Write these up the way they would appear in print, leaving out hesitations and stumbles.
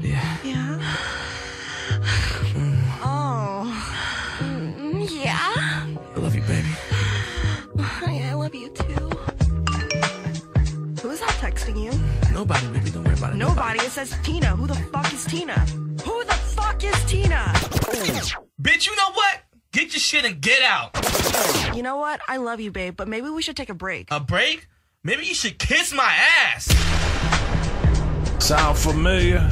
Yeah. Yeah? Yeah? I love you, baby. I love you too. Who is that texting you? Nobody, baby. Don't worry about it. Nobody. It says Tina. Who the fuck is Tina? Who the fuck is Tina? Bitch, you know what? Get your shit and get out. You know what? I love you, babe, but maybe we should take a break. A break? Maybe you should kiss my ass. Sound familiar?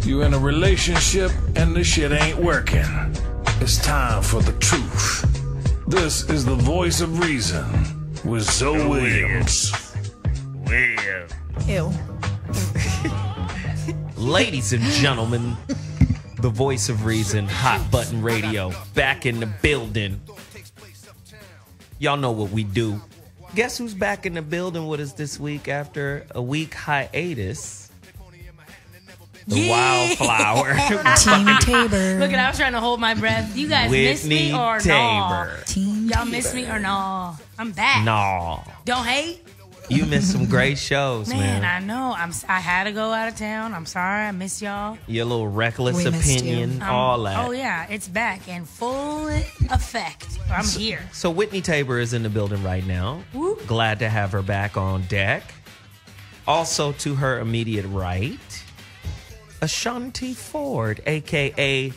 You in a relationship and this shit ain't working. It's time for the truth. This is the voice of reason with Zoe Williams. Ew. Ladies and gentlemen, the voice of reason, Hot Button Radio, back in the building. Y'all know what we do. Guess who's back in the building with us this week after a week hiatus? The Wildflower. Team Taber. Look, I was trying to hold my breath. You guys miss Whitney me or Taber. no? Team Y'all miss me or no? I'm back. No. Don't hate. You missed some great shows, man. I know. I had to go out of town. I'm sorry. I miss y'all. Your little reckless We missed opinion, you. all that. Oh, yeah. It's back in full effect. I'm here. So Whitney Taber is in the building right now. Whoop. Glad to have her back on deck. Also to her immediate right, Ashonti Ford, a.k.a.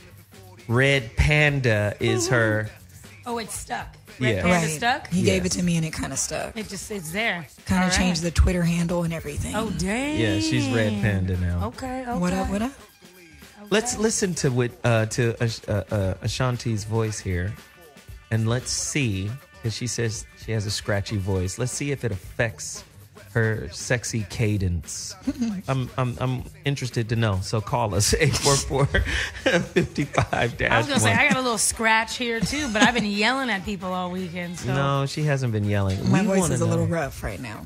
Red Panda, is her. Oh, it's stuck. Red Yeah. Panda stuck? He gave it to me and it kind of stuck. It's there. Kind All of changed the Twitter handle and everything. Oh, dang. Yeah, she's Red Panda now. Okay. What up, what up? Let's listen to Ashanti's voice here, and let's see, because she says she has a scratchy voice. Let's see if it affects her sexy cadence. I'm interested to know. So call us 844-55-1. I was going to say, I got a little scratch here, too, but I've been yelling at people all weekend. So No, she hasn't been yelling. My We voice wanna is a know. little rough right now.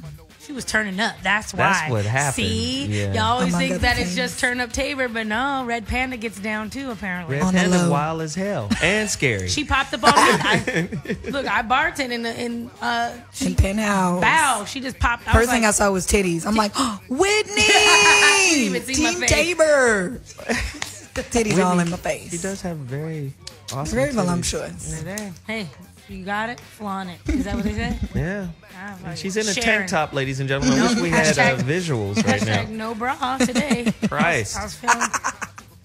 she was turning up. That's why. That's what happened. See? Yeah. Y'all always Among think other that it's things. just turn up Taber, but no, Red Panda gets down, too, apparently. Red On the Panda low. wild as hell and scary. She popped up on me. Look, I bartended in In Penthouse. Bow. She just popped. First thing I was saw was titties. I'm like, oh, Whitney! didn't even see my Team face. Taber! Titties all in my face. She does have very awesome Very titties. voluptuous. like, hey, you got it? Flaunt it. Is that what they say? Yeah. Ah, like, She's in a sharing. tank top, ladies and gentlemen. I wish we had Hashtag- visuals right Hashtag now. no bra today. Christ. I was feeling.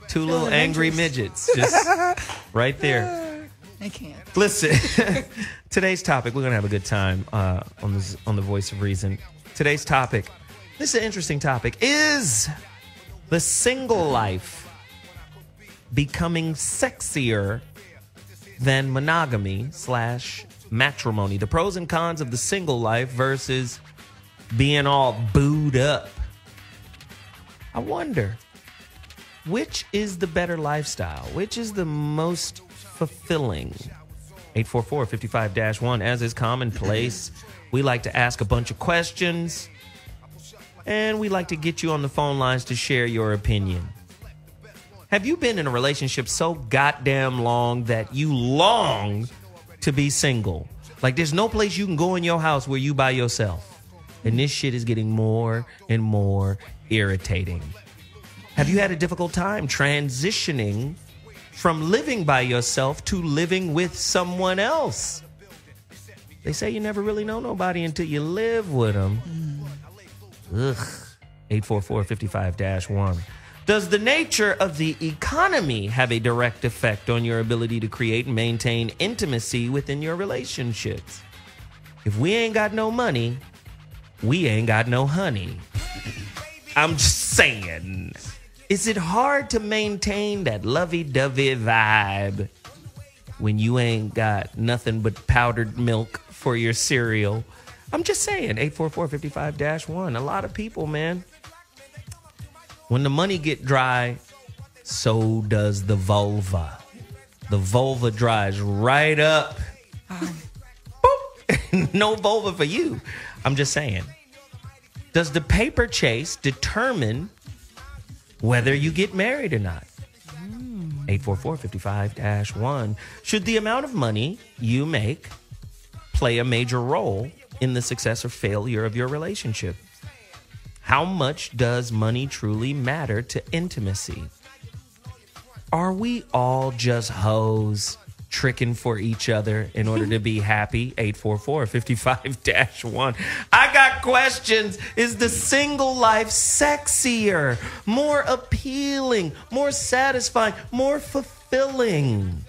Two little angry midgets just right there. I can't. Listen, today's topic, we're going to have a good time on the Voice of Reason. Today's topic, this is an interesting topic, is the single life becoming sexier than monogamy/matrimony? The pros and cons of the single life versus being all booed up. I wonder, which is the better lifestyle? Which is the most fulfilling? 844-55-1. As is commonplace, we like to ask a bunch of questions, and we like to get you on the phone lines to share your opinion. Have you been in a relationship so goddamn long that you long to be single? Like, there's no place you can go in your house where you by yourself. And this shit is getting more and more irritating. Have you had a difficult time transitioning from living by yourself to living with someone else? They say you never really know nobody until you live with them. Ugh. 844-55-1. Does the nature of the economy have a direct effect on your ability to create and maintain intimacy within your relationships? If we ain't got no money, we ain't got no honey. I'm just saying. Is it hard to maintain that lovey-dovey vibe when you ain't got nothing but powdered milk for your cereal? I'm just saying. 844-55-1. A lot of people, man. When the money get dry, so does the vulva. The vulva dries right up. Boop. No vulva for you. I'm just saying. Does the paper chase determine whether you get married or not? 844-55-1. Should the amount of money you make play a major role in the success or failure of your relationship? How much does money truly matter to intimacy? Are we all just hoes tricking for each other in order to be happy? 844-55-1. I got questions. Is the single life sexier, more appealing, more satisfying, more fulfilling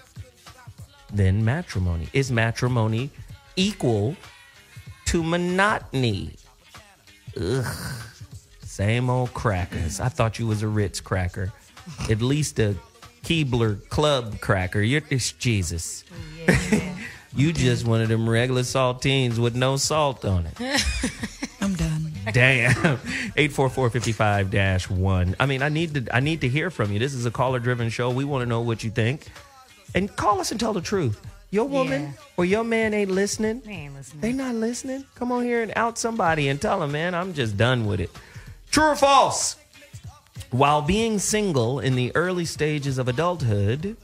than matrimony? Is matrimony equal to monotony? Ugh. Same old crackers. I thought you was a Ritz cracker. At least a Keebler Club cracker. It's Jesus. Yeah. You just one of them regular saltines with no salt on it. I'm done. Damn. 844-55-1. I mean, I need to hear from you. This is a caller-driven show. We want to know what you think. And call us and tell the truth. Your woman or your man ain't listening. They ain't listening. They not listening. Come on here and out somebody and tell them, man, I'm just done with it. True or false? While being single in the early stages of adulthood,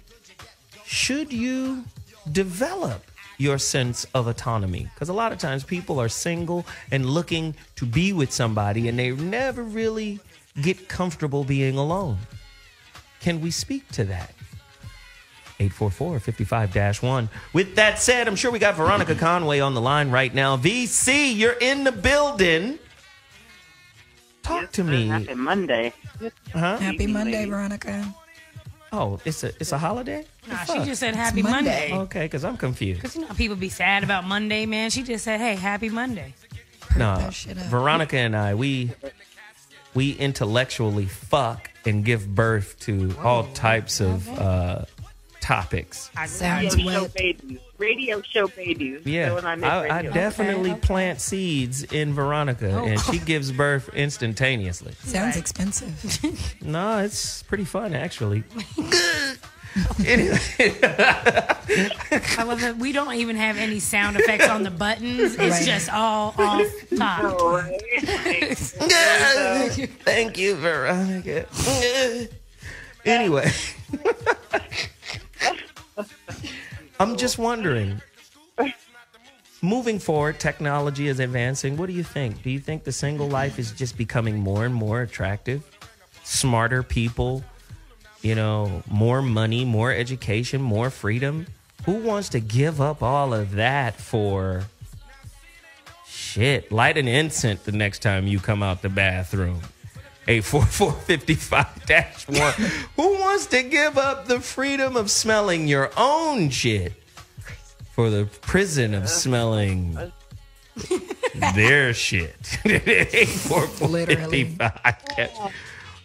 should you develop your sense of autonomy? Because a lot of times people are single and looking to be with somebody and they never really get comfortable being alone. Can we speak to that? 844-55-1. With that said, I'm sure we got Veronica Conway on the line right now. VC, you're in the building. Talk to me. Happy Monday. Huh? Happy Monday, Veronica. Oh, it's a holiday? Nah, she just said happy It's Monday. Monday. Okay, because I'm confused. Because you know how people be sad about Monday, man. She just said, hey, happy Monday. No, that shit up. Veronica and I, we intellectually fuck and give birth to all types of topics. Sounds wet. Radio show babies. Yeah, So when I'm in I radio. definitely plant seeds in Veronica, and she gives birth instantaneously. Sounds expensive. No, it's pretty fun, actually. Anyway. I love that we don't even have any sound effects on the buttons. It's Right. just all off top. Oh, right. Thank you, Veronica. Anyway. I'm just wondering, moving forward, technology is advancing. What do you think? Do you think the single life is just becoming more and more attractive? Smarter people, you know, more money, more education, more freedom? Who wants to give up all of that for shit? Light an incense the next time you come out the bathroom. 844-55-1. Who wants to give up the freedom of smelling your own shit for the prison of smelling their shit? 844-55.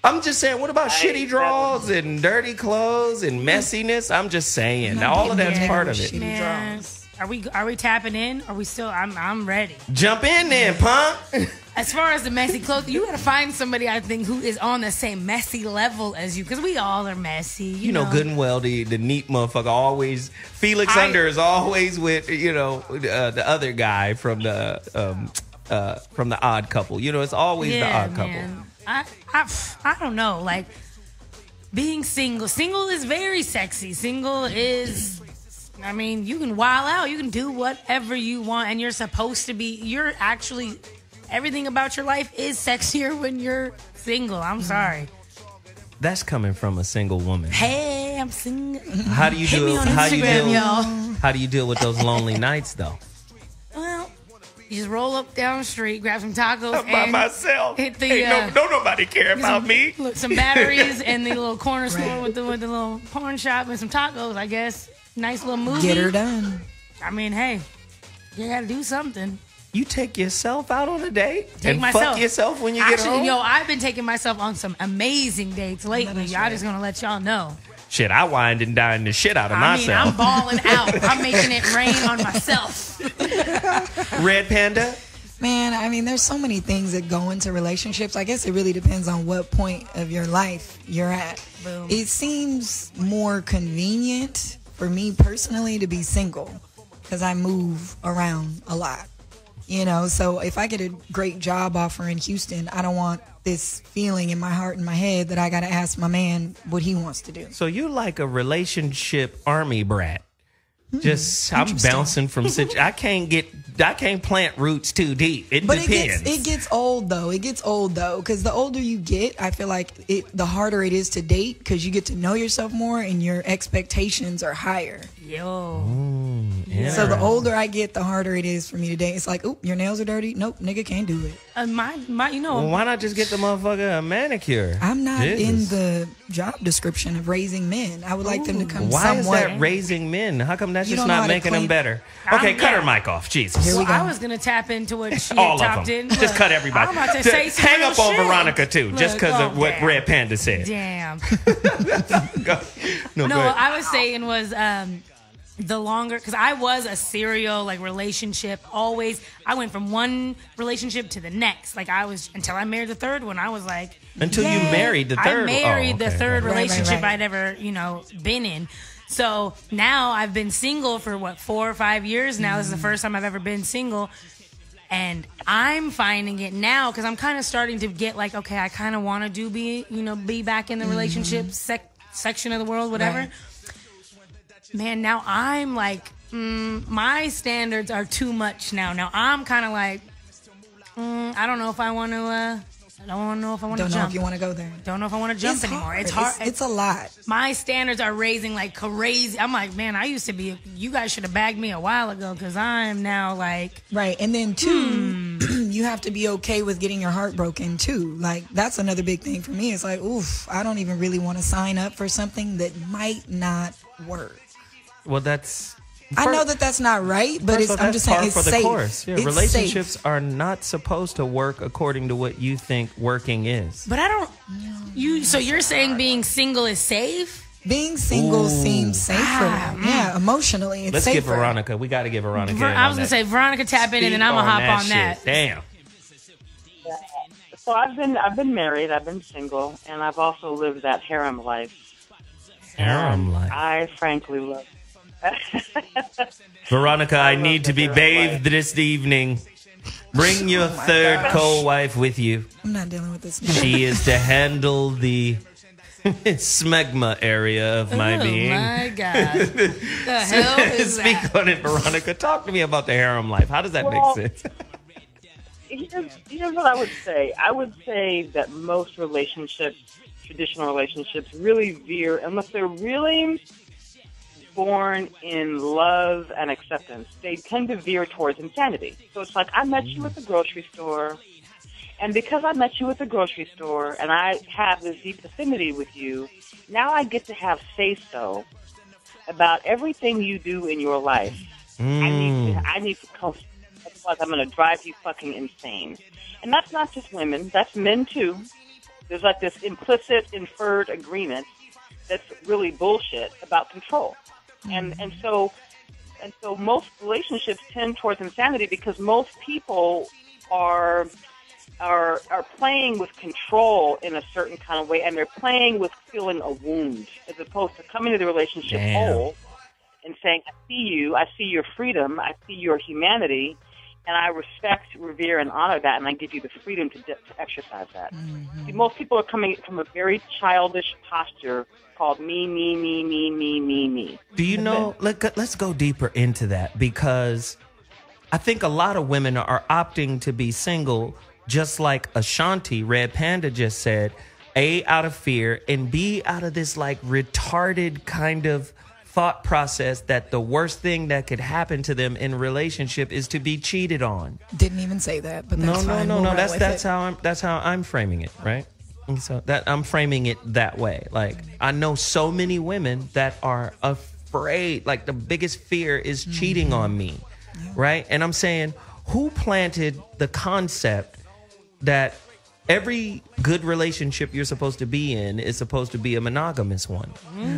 I'm just saying, what about shitty drawers and dirty clothes and messiness? I'm just saying, all of that's part of it. Man, are we tapping in? Are we still? I'm ready. Jump in there, punk. As far as the messy clothes, you gotta find somebody I think who is on the same messy level as you, because we all are messy. You know good and well the neat motherfucker always. Felix Under is always with the other guy from the Odd Couple. You know, it's always the Odd Couple. Man. I don't know. Like being single. Single is very sexy. Single is. I mean, you can wild out. You can do whatever you want, and you're supposed to be. You're actually. Everything about your life is sexier when you're single. I'm sorry. That's coming from a single woman. Hey, I'm single. How do you Hit do me it? on Instagram, y'all. How do you deal with those lonely nights, though? Well, you just roll up down the street, grab some tacos, I'm by and myself. hit the. Don't nobody care about me. Look, some batteries in the little corner store with the little pawn shop and some tacos. I guess nice little movie. Get her done. I mean, hey, you got to do something. You take yourself out on a date Take and myself. fuck yourself when you get home? Yo, I've been taking myself on some amazing dates lately. Y'all just gonna let y'all know. Shit, I wined and dined the shit out of I mean, myself. I'm balling out. I'm making it rain on myself. Red Panda? Man, I mean, there's so many things that go into relationships. I guess it really depends on what point of your life you're at. Boom. It seems more convenient for me personally to be single because I move around a lot. You know, so if I get a great job offer in Houston, I don't want this feeling in my heart and my head that I got to ask my man what he wants to do. So you're like a relationship army brat. I'm bouncing from I can't plant roots too deep. It depends. It gets old though. Because the older you get, I feel like the harder it is to date because you get to know yourself more and your expectations are higher. Yeah. So the older I get, the harder it is for me to date. It's like, your nails are dirty. Nope, nigga can't do it. Well, why not just get the motherfucker a manicure? I'm not in the job description of raising men. I would like them to come Why is that raising men? How come that's just not making them better? Okay, cut her mic off. Jesus. Here we go. I was going to tap into what she All had of topped them. in. Just cut everybody. I'm about to say some hang real up on shit. Veronica, too, just because of what Red Panda said. Damn. No, what I was saying was the longer, because I was a serial relationship always. I went from one relationship to the next. Until I married the third one. I was like, until you married the third. I married the third relationship right. I'd ever been in. So now I've been single for 4 or 5 years now. This is the first time I've ever been single. And I'm finding it now because I'm kind of starting to get okay, I kind of want to be back in the relationship section of the world, whatever. Right. Man, now I'm my standards are too much now. Now I'm kind of I don't know if I want to. I don't know if I want to jump. Don't know if you want to go there. Don't know if I want to jump anymore. It's hard. It's a lot. My standards are raising like crazy. I'm like, man, I used to be. You guys should have bagged me a while ago because I'm now right. And then two, you have to be okay with getting your heart broken too. That's another big thing for me. It's oof, I don't even really want to sign up for something that might not work. Well, I know that's not right, but I'm just saying it's safe. Course. Yeah, relationships are not supposed to work according to what you think working is. But I don't. So you're saying being single is safe? Being single seems safer. Yeah, emotionally, it's Let's safer. get Veronica. We got to get Veronica. I was gonna say Veronica tap in, and then I'm gonna hop on that. Damn. So I've been married. I've been single, and I've also lived that harem life. Harem life. I frankly love. Veronica, I need to be bathed this evening. Bring your third co-wife with you. I'm not dealing with this. She is to handle the smegma area of my being. Oh my God. The hell is Speak that? on it, Veronica. Talk to me about the harem life. How does that make sense? Here's what I would say. I would say that most relationships, traditional relationships, really veer, unless they're really born in love and acceptance, they tend to veer towards insanity. So it's I met you at the grocery store, and because I met you at the grocery store and I have this deep affinity with you, now I get to have say-so about everything you do in your life. I need to come, otherwise I'm going to drive you fucking insane. And that's not just women, that's men too. There's this implicit, inferred agreement that's really bullshit about control. And so most relationships tend towards insanity because most people are playing with control in a certain kind of way, and they're playing with feeling a wound as opposed to coming to the relationship whole and saying, I see your freedom, I see your humanity, and I respect, revere, and honor that, and I give you the freedom to exercise that. See, most people are coming from a very childish posture called me. Do you know, let's go deeper into that, because I think a lot of women are opting to be single, just like Ashonti, Red Panda, just said, A, out of fear, and B, out of this retarded kind of thought process that the worst thing that could happen to them in a relationship is to be cheated on. Didn't even say that, but that's fine. No. That's how I'm framing it, right? And so that I'm framing it that way. I know so many women that are afraid. The biggest fear is cheating on me, right? And I'm saying, who planted the concept that every good relationship you're supposed to be in is supposed to be a monogamous one?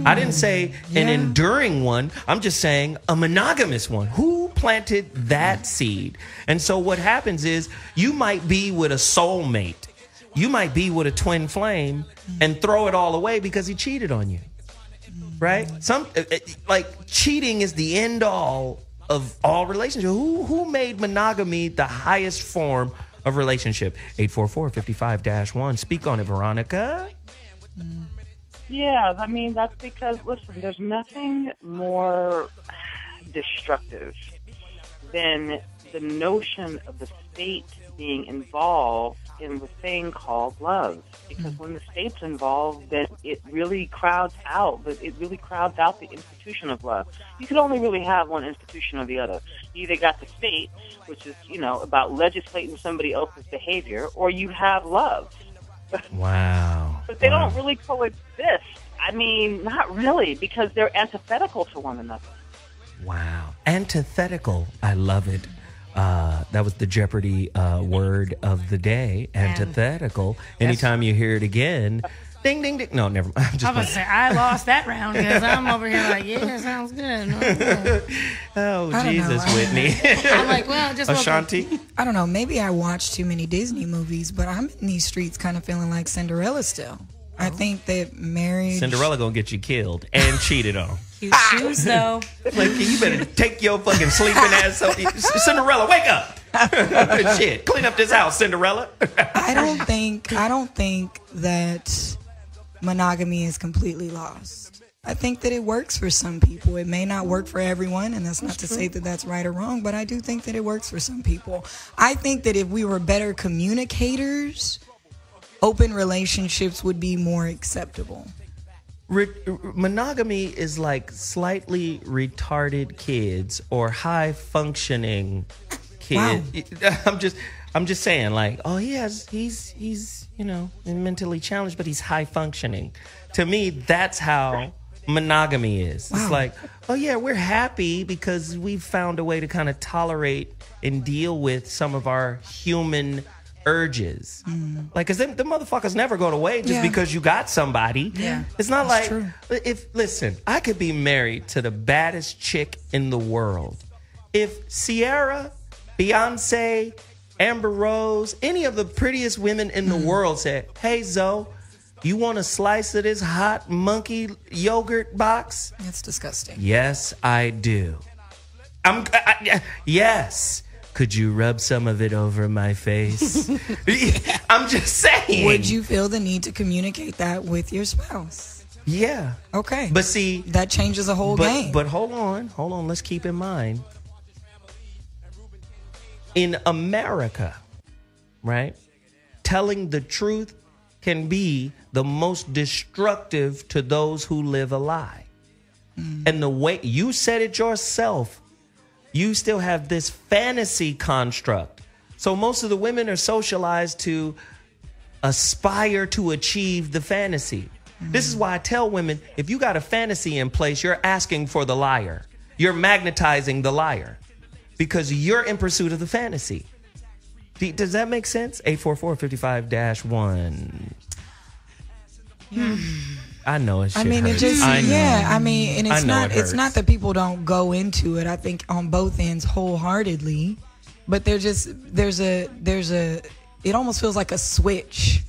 I didn't say an enduring one. I'm just saying a monogamous one. Who planted that seed? And so what happens is you might be with a soulmate. You might be with a twin flame and throw it all away because he cheated on you, right? Cheating is the end all of all relationships. Who made monogamy the highest form of relationship? 844-55-1. Speak on it, Veronica. Yeah, that's because, listen, there's nothing more destructive, then the notion of the state being involved in the thing called love. Because when the state's involved, then it really crowds out. It really crowds out the institution of love. You can only really have one institution or the other. You either got the state, which is, about legislating somebody else's behavior, or you have love. Wow. But they don't really coexist. I mean, not really, because they're antithetical to one another. Wow. Antithetical. I love it. That was the Jeopardy word of the day. Antithetical. Anytime you hear it again, ding, ding, ding. No, never mind. I was going to say, I lost that round because I'm over here like, yeah, sounds good. Oh, I Jesus, don't know. Whitney. I'm like, well, just Ashonti? I don't know. Maybe I watch too many Disney movies, but I'm in these streets kind of feeling like Cinderella still. I think that marriage... Cinderella gonna get you killed and cheated on. cute shoes, though. Like, you better take your fucking sleeping ass. Cinderella, wake up! Shit, clean up this house, Cinderella. I don't think that monogamy is completely lost. I think that it works for some people. It may not work for everyone, and that's not to say that that's right or wrong, but I do think that it works for some people. I think that if we were better communicators, open relationships would be more acceptable. Monogamy is like slightly retarded kids or high functioning kids. Wow. I'm just saying, like, oh, he's mentally challenged, but he's high functioning. To me, that's how monogamy is. Wow. It's like, oh yeah, we're happy because we've found a way to kind of tolerate and deal with some of our human urges. Like, cause the motherfuckers never go away just because you got somebody. Yeah, it's not that's like true. Listen, I could be married to the baddest chick in the world. If Ciara, Beyonce, Amber Rose, any of the prettiest women in the world said, "Hey Zoe, you want a slice of this hot monkey yogurt box?" That's disgusting. Yes, I do. Yes. Could you rub some of it over my face? I'm just saying. Would you feel the need to communicate that with your spouse? Yeah. Okay. But see, that changes the whole game. But hold on. Let's keep in mind. In America, right? Telling the truth can be the most destructive to those who live a lie. And the way you said it yourself, you still have this fantasy construct. So most of the women are socialized to aspire to achieve the fantasy. This is why I tell women, if you got a fantasy in place, you're asking for the liar. You're magnetizing the liar because you're in pursuit of the fantasy. Does that make sense? 844-55-1. I know it. I mean, hurts. it just I know. I mean, and it's it not that people don't go into it. I think on both ends wholeheartedly, but there's a it almost feels like a switch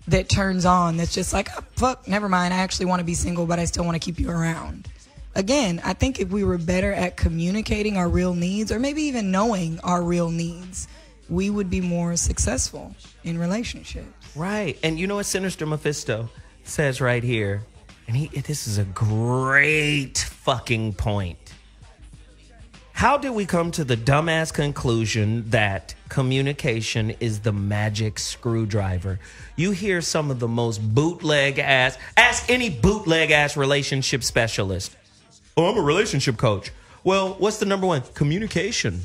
that turns on. That's just like, oh, fuck, never mind. I actually want to be single, but I still want to keep you around. Again, I think if we were better at communicating our real needs, or maybe even knowing our real needs, we would be more successful in relationships. Right, and you know what Sinister Mephisto says right here, and this is a great fucking point. How did we come to the dumbass conclusion that communication is the magic screwdriver? You hear some of the most bootleg ass, ask any bootleg ass relationship specialist. Oh, I'm a relationship coach. Well, what's the number one? Communication.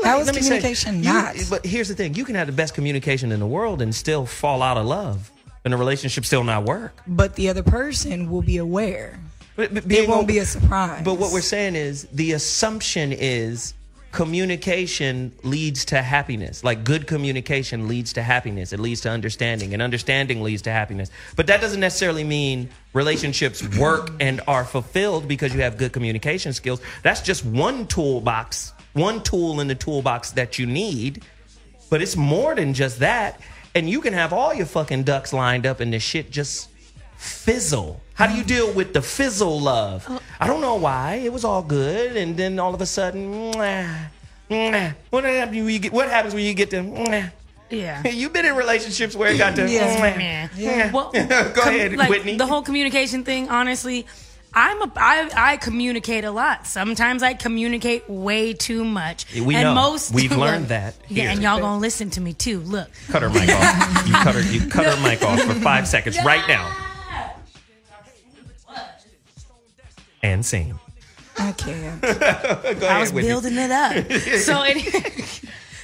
How is communication not? But here's the thing. You can have the best communication in the world and still fall out of love. And the relationship still not work. But the other person will be aware. It won't be a surprise. But what we're saying is the assumption is communication leads to happiness. Like good communication leads to happiness. It leads to understanding. And understanding leads to happiness. But that doesn't necessarily mean relationships work and are fulfilled because you have good communication skills. That's just one toolbox, one tool in the toolbox that you need. But it's more than just that. And you can have all your fucking ducks lined up and the shit just fizzle. How do you deal with the fizzle love? I don't know why. It was all good. And then all of a sudden, what happens when you get to, Yeah. You've been in relationships where it got to, Yeah. Well, Go ahead, like, Whitney. The whole communication thing, honestly, I communicate a lot. Sometimes I communicate way too much. We and know. We've learned that. Yeah, here. and y'all gonna listen to me too. Look. Cut her mic off. You cut her mic off for 5 seconds right now. And sing. I can't. I was building it up.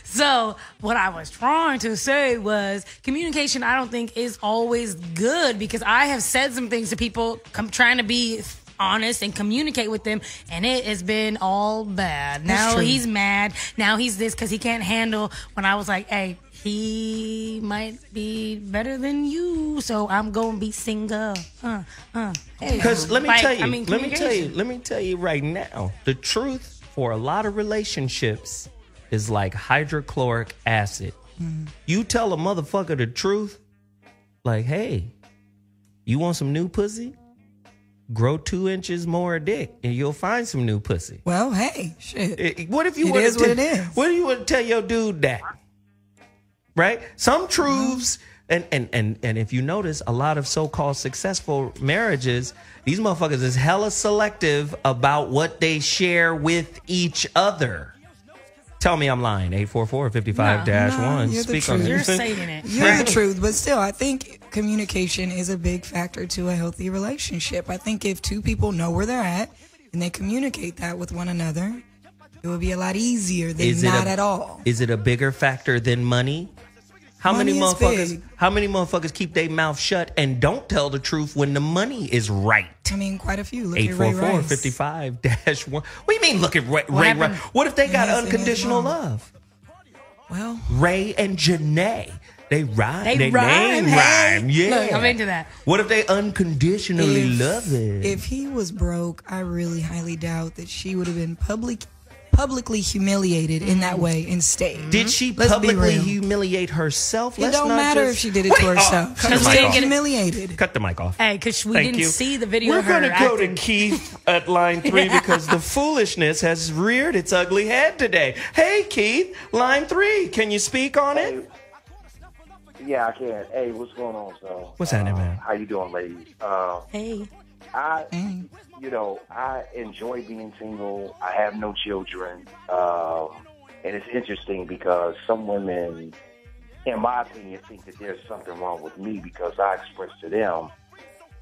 So what I was trying to say was communication I don't think is always good, because I have said some things to people trying to be honest and communicate with them, and it has been all bad. Now he's mad. Now he's this because he can't handle when I was like, hey, he might be better than you, so I'm gonna be single. Because let me tell you right now, the truth for a lot of relationships is like hydrochloric acid. You tell a motherfucker the truth, like, hey, you want some new pussy? Grow 2 inches more dick and you'll find some new pussy. Well, hey, shit. What if you what it is. What do you want to tell your dude that? Right? Some truths, and if you notice, a lot of so-called successful marriages, these motherfuckers is hella selective about what they share with each other. Tell me I'm lying. 844-55-1. You're Speak the on truth. it. You're saying it. You're the truth, but still, I think communication is a big factor to a healthy relationship. I think if two people know where they're at and they communicate that with one another, it would be a lot easier than not at all. Is it a bigger factor than money? How many motherfuckers keep their mouth shut and don't tell the truth when the money is right? I mean, quite a few. Look at Ray Rice. 844-55-1. What do you mean look at Ray Rice? What if they got unconditional love? Well, Ray and Janae. They rhyme. Their rhyme. name rhyme. Yeah. Look, I'm into that. What if they unconditionally love it? If he was broke, I really highly doubt that she would have been publicly humiliated in that way and stayed. Did she publicly humiliate herself? It don't matter if she did it to herself. She was still humiliated. Cut the mic off. Hey, because we didn't see the video of her We're going to go acting. to Keith at line 3 because the foolishness has reared its ugly head today. Hey, Keith, line 3. Can you speak on it? Yeah, I can. Hey, what's going on, so? What's happening, man? How you doing, ladies? Hey. I enjoy being single. I have no children. And it's interesting because some women, in my opinion, think that there's something wrong with me because I express to them,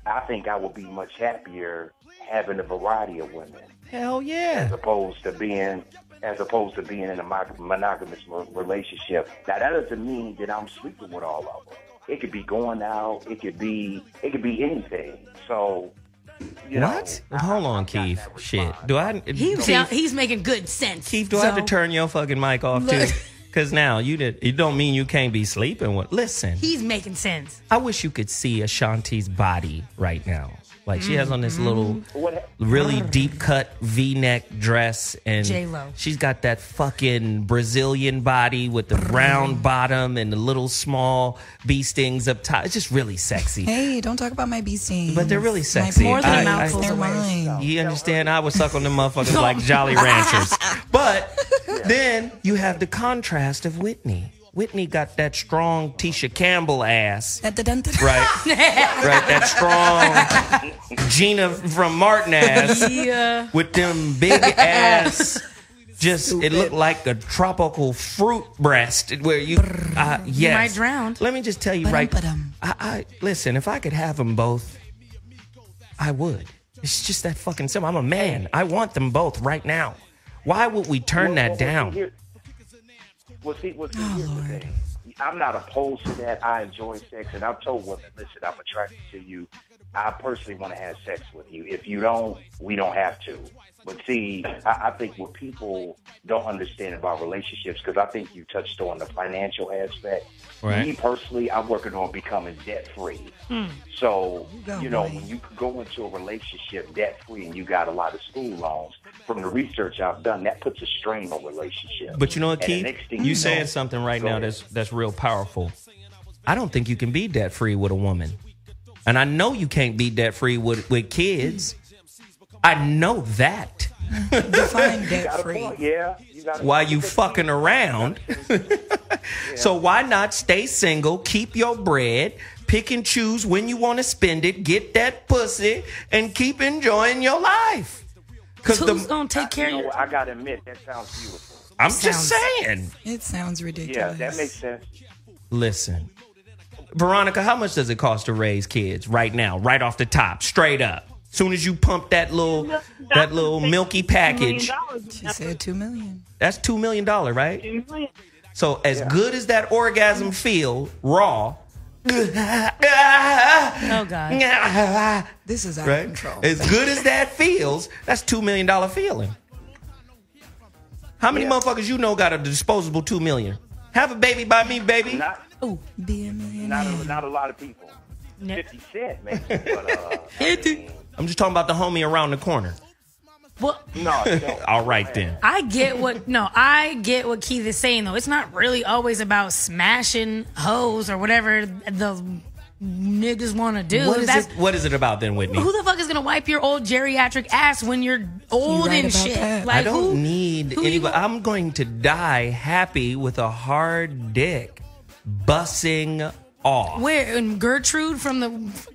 I think I would be much happier having a variety of women. Hell yeah. As opposed to being in a monogamous relationship. Now, that doesn't mean that I'm sleeping with all of them. It could be going out. It could be anything. So, what? Hold on, Keith. Shit. He's making good sense. Keith, do I have to turn your fucking mic off too? Because now it don't mean you can't be sleeping with. Listen. He's making sense. I wish you could see Ashanti's body right now. Like she has on this little, really deep cut V-neck dress, and J-Lo. She's got that fucking Brazilian body with the round bottom and the little small bee stings up top. It's just really sexy. Hey, don't talk about my bee stings. But they're really sexy. More than mouthfuls they're away. mine. You understand? I would suck on them motherfuckers like Jolly Ranchers. But then you have the contrast of Whitney. Whitney got that strong Tisha Campbell ass. Right. Right, that strong Gina from Martin ass. Yeah. With them big ass. It looked like a tropical fruit breast where you yes. You might drown. Let me just tell you I listen, if I could have them both, I would. It's just that fucking simple. I'm a man. I want them both right now. Why would we turn that down? Here's the thing. I'm not opposed to that. I enjoy sex, and I've told women, listen, I'm attracted to you. I personally want to have sex with you. If you don't, we don't have to. But see, I think what people don't understand about relationships, because I think you touched on the financial aspect. Right. Me personally, I'm working on becoming debt-free. So, when you go into a relationship debt-free and you got a lot of school loans, from the research I've done, that puts a strain on relationships. But you know what, Keith? You saying something right now that's real powerful. I don't think you can be debt-free with a woman. And I know you can't be debt-free with kids. I know that. Define debt-free. Yeah. While you fucking around. So why not stay single, keep your bread, pick and choose when you want to spend it, get that pussy, and keep enjoying your life. Because who's going to take care of you? I got to admit, that sounds beautiful. I'm just saying. It sounds ridiculous. Yeah, that makes sense. Listen, Veronica, how much does it cost to raise kids right now, right off the top, straight up? Soon as you pump that little milky package. She said $2 million. That's $2 million, right? $2 million. So as good as that orgasm feel, raw. Oh, God. This is out Right? of control. As good as that feels, that's $2 million feeling. How many motherfuckers you know got a disposable $2 million? Have a baby by me, baby. Be a millionaire. Not a lot of people. 50 Cent, maybe. But, I'm just talking about the homie around the corner. Well, no. All right, then. I get what Keith is saying, though. It's not really always about smashing hoes or whatever the niggas want to do. What is it about then, Whitney? Who the fuck is gonna wipe your old geriatric ass when you're old right and about shit? that. Like, I don't need who anybody. I'm going to die happy with a hard dick bussing off. Where in Gertrude from the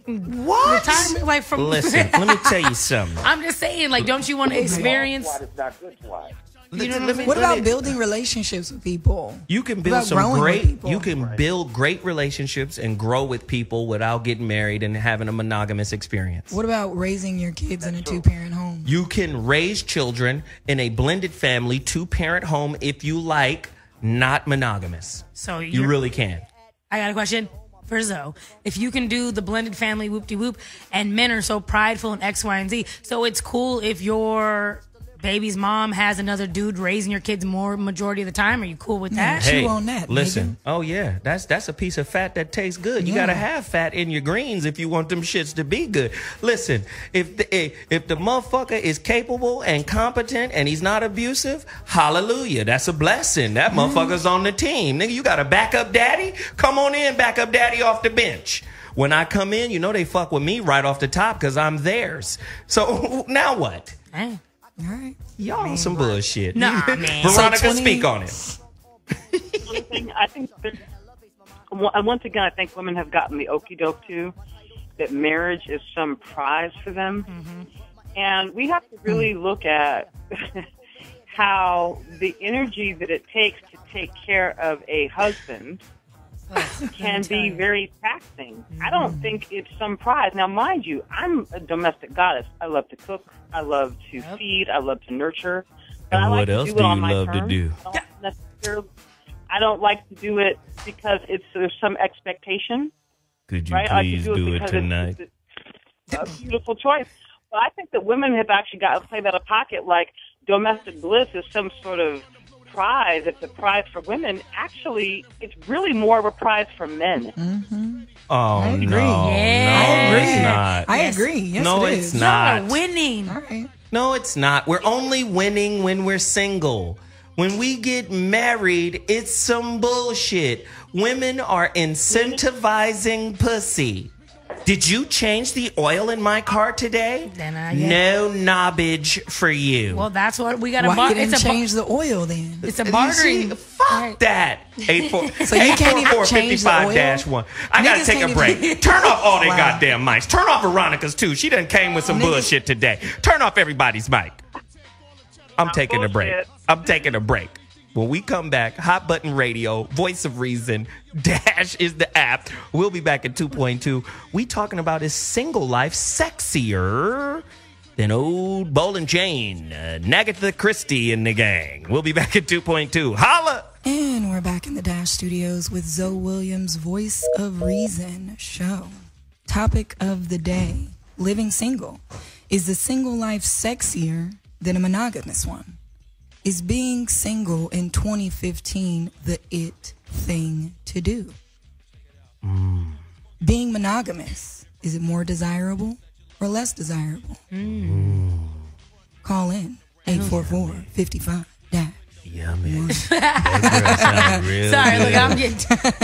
retirement? Like from. Listen, let me tell you something. I'm just saying, like, don't you want to experience? It's not good twice. You know what I'm What about building relationships with people? You can What build about some growing with great. people? You can build great relationships and grow with people without getting married and having a monogamous experience. What about raising your kids in a two-parent home? You can raise children in a blended family, 2-parent home if you like, not monogamous. So You really can. I got a question for Zoe. If you can do the blended family whoop-de-whoop, and men are so prideful in X, Y, and Z, so it's cool if your baby's mom has another dude raising your kids more majority of the time. Are you cool with that? Hey, chew on that, listen. Megan. Oh yeah, that's a piece of fat that tastes good. You Yeah. gotta have fat in your greens if you want them shits to be good. Listen, if the motherfucker is capable and competent and he's not abusive, hallelujah, that's a blessing. That motherfucker's on the team. Nigga, you got a backup daddy? Come on in, backup daddy off the bench. When I come in, you know they fuck with me right off the top because I'm theirs. So now what? Hey. All right. Y'all on some bullshit. Nah, man. Veronica, So 20 speak on it. I think once again, I think women have gotten the okie doke too, that marriage is some prize for them. And we have to really look at how the energy that it takes to take care of a husband can be very taxing. I don't think it's some prize. Now, mind you, I'm a domestic goddess. I love to cook. I love to feed. I love to nurture. But I like to do it on my terms. I don't like to do it because there's some expectation. Could you right? I like to please do it do it because tonight? It's a beautiful choice. But I think that women have actually got to play that a pocket like domestic bliss is some sort of prize. It's a prize for women. Actually, it's really more of a prize for men. Oh, I agree. no. Yeah. No, I agree. it's not. I agree. Yes, No, it it's is. not. Y'all are winning. All right. No, it's not. We're only winning when we're single. When we get married, it's some bullshit. Women are incentivizing pussy. Did you change the oil in my car today? No knobbage for you. Well, that's what we got to Why you didn't change the oil then? It's a You bartering. see, fuck that. 84 So you can't even change the oil? 55-1. I gotta Niggas take a can't break. even- Turn off all their Wow. goddamn mics. Turn off Veronica's too. She done came with some bullshit today. Turn off everybody's mic. I'm taking a break. bullshit. I'm taking a break. When we come back, Hot Button Radio, Voice of Reason, Dash is the app. We'll be back at 2.2. We talking about is single life sexier than old Bowling Jane, Nagatha Christie and the gang. We'll be back at 2.2. Holla! And we're back in the Dash Studios with Zoe Williams' Voice of Reason show. Topic of the day, living single. Is the single life sexier than a monogamous one? Is being single in 2015 the it thing to do? Being monogamous, is it more desirable or less desirable? Call in 844-55-DASH. Yummy. That girl sound real Sorry, good. look, I'm getting.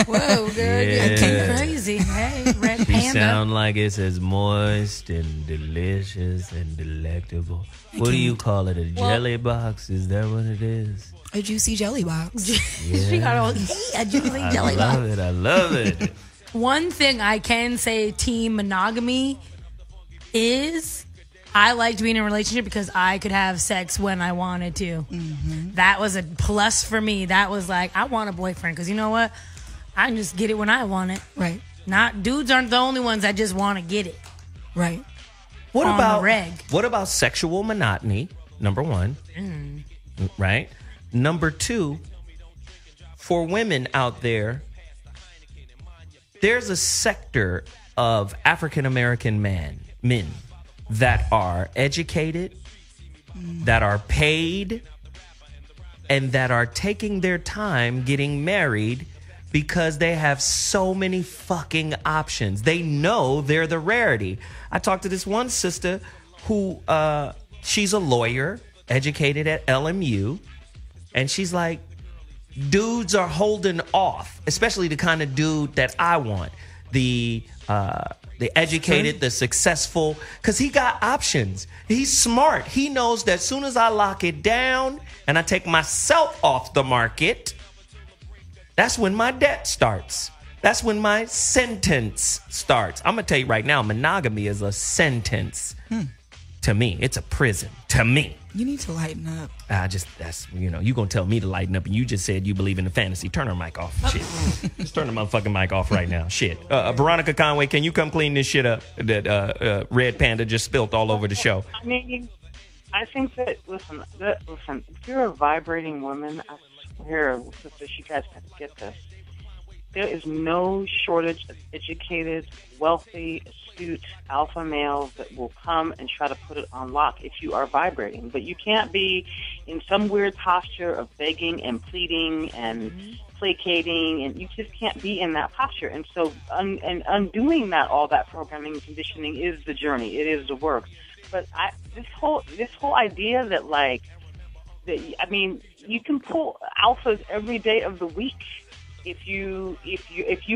Whoa, girl, Yeah. you're getting crazy. Hey, red She panda. sound like it's as moist and delicious and delectable. What do you call it? A jelly box? Is that what it is? A juicy jelly box. She got a juicy jelly I box. love it. I love it. one thing I can say team monogamy is I liked being in a relationship because I could have sex when I wanted to. Mm-hmm. That was a plus for me. That was like, I want a boyfriend because you know what? I can just get it when I want it. Right. Not dudes aren't the only ones that just want to get it. Right. What On about the reg. What about sexual monotony? Number one, right? Number two, for women out there, there's a sector of African American men that are educated, that are paid, and that are taking their time getting married because they have so many fucking options. They know they're the rarity. I talked to this one sister who, she's a lawyer, educated at LMU, and she's like, dudes are holding off, especially the kind of dude that I want. The educated, the successful, because he got options. He's smart. He knows that as soon as I lock it down and I take myself off the market, that's when my debt starts. That's when my sentence starts. I'm going to tell you right now, monogamy is a sentence. To me, it's a prison. To me. You need to lighten up. You going to tell me to lighten up, and you just said you believe in the fantasy. Turn her mic off. Shit. Just turn the motherfucking mic off right now. Shit. Veronica Conway, can you come clean this shit up that Red Panda just spilt all over the show? I mean, I think that, listen, if you're a vibrating woman, I swear, sister, you guys have to get this. There is no shortage of educated, wealthy, astute alpha males that will come and try to put it on lock if you are vibrating. But you can't be in some weird posture of begging and pleading and placating, and you just can't be in that posture. And so undoing all that programming and conditioning is the journey. It is the work. But this whole idea that you can pull alphas every day of the week. If you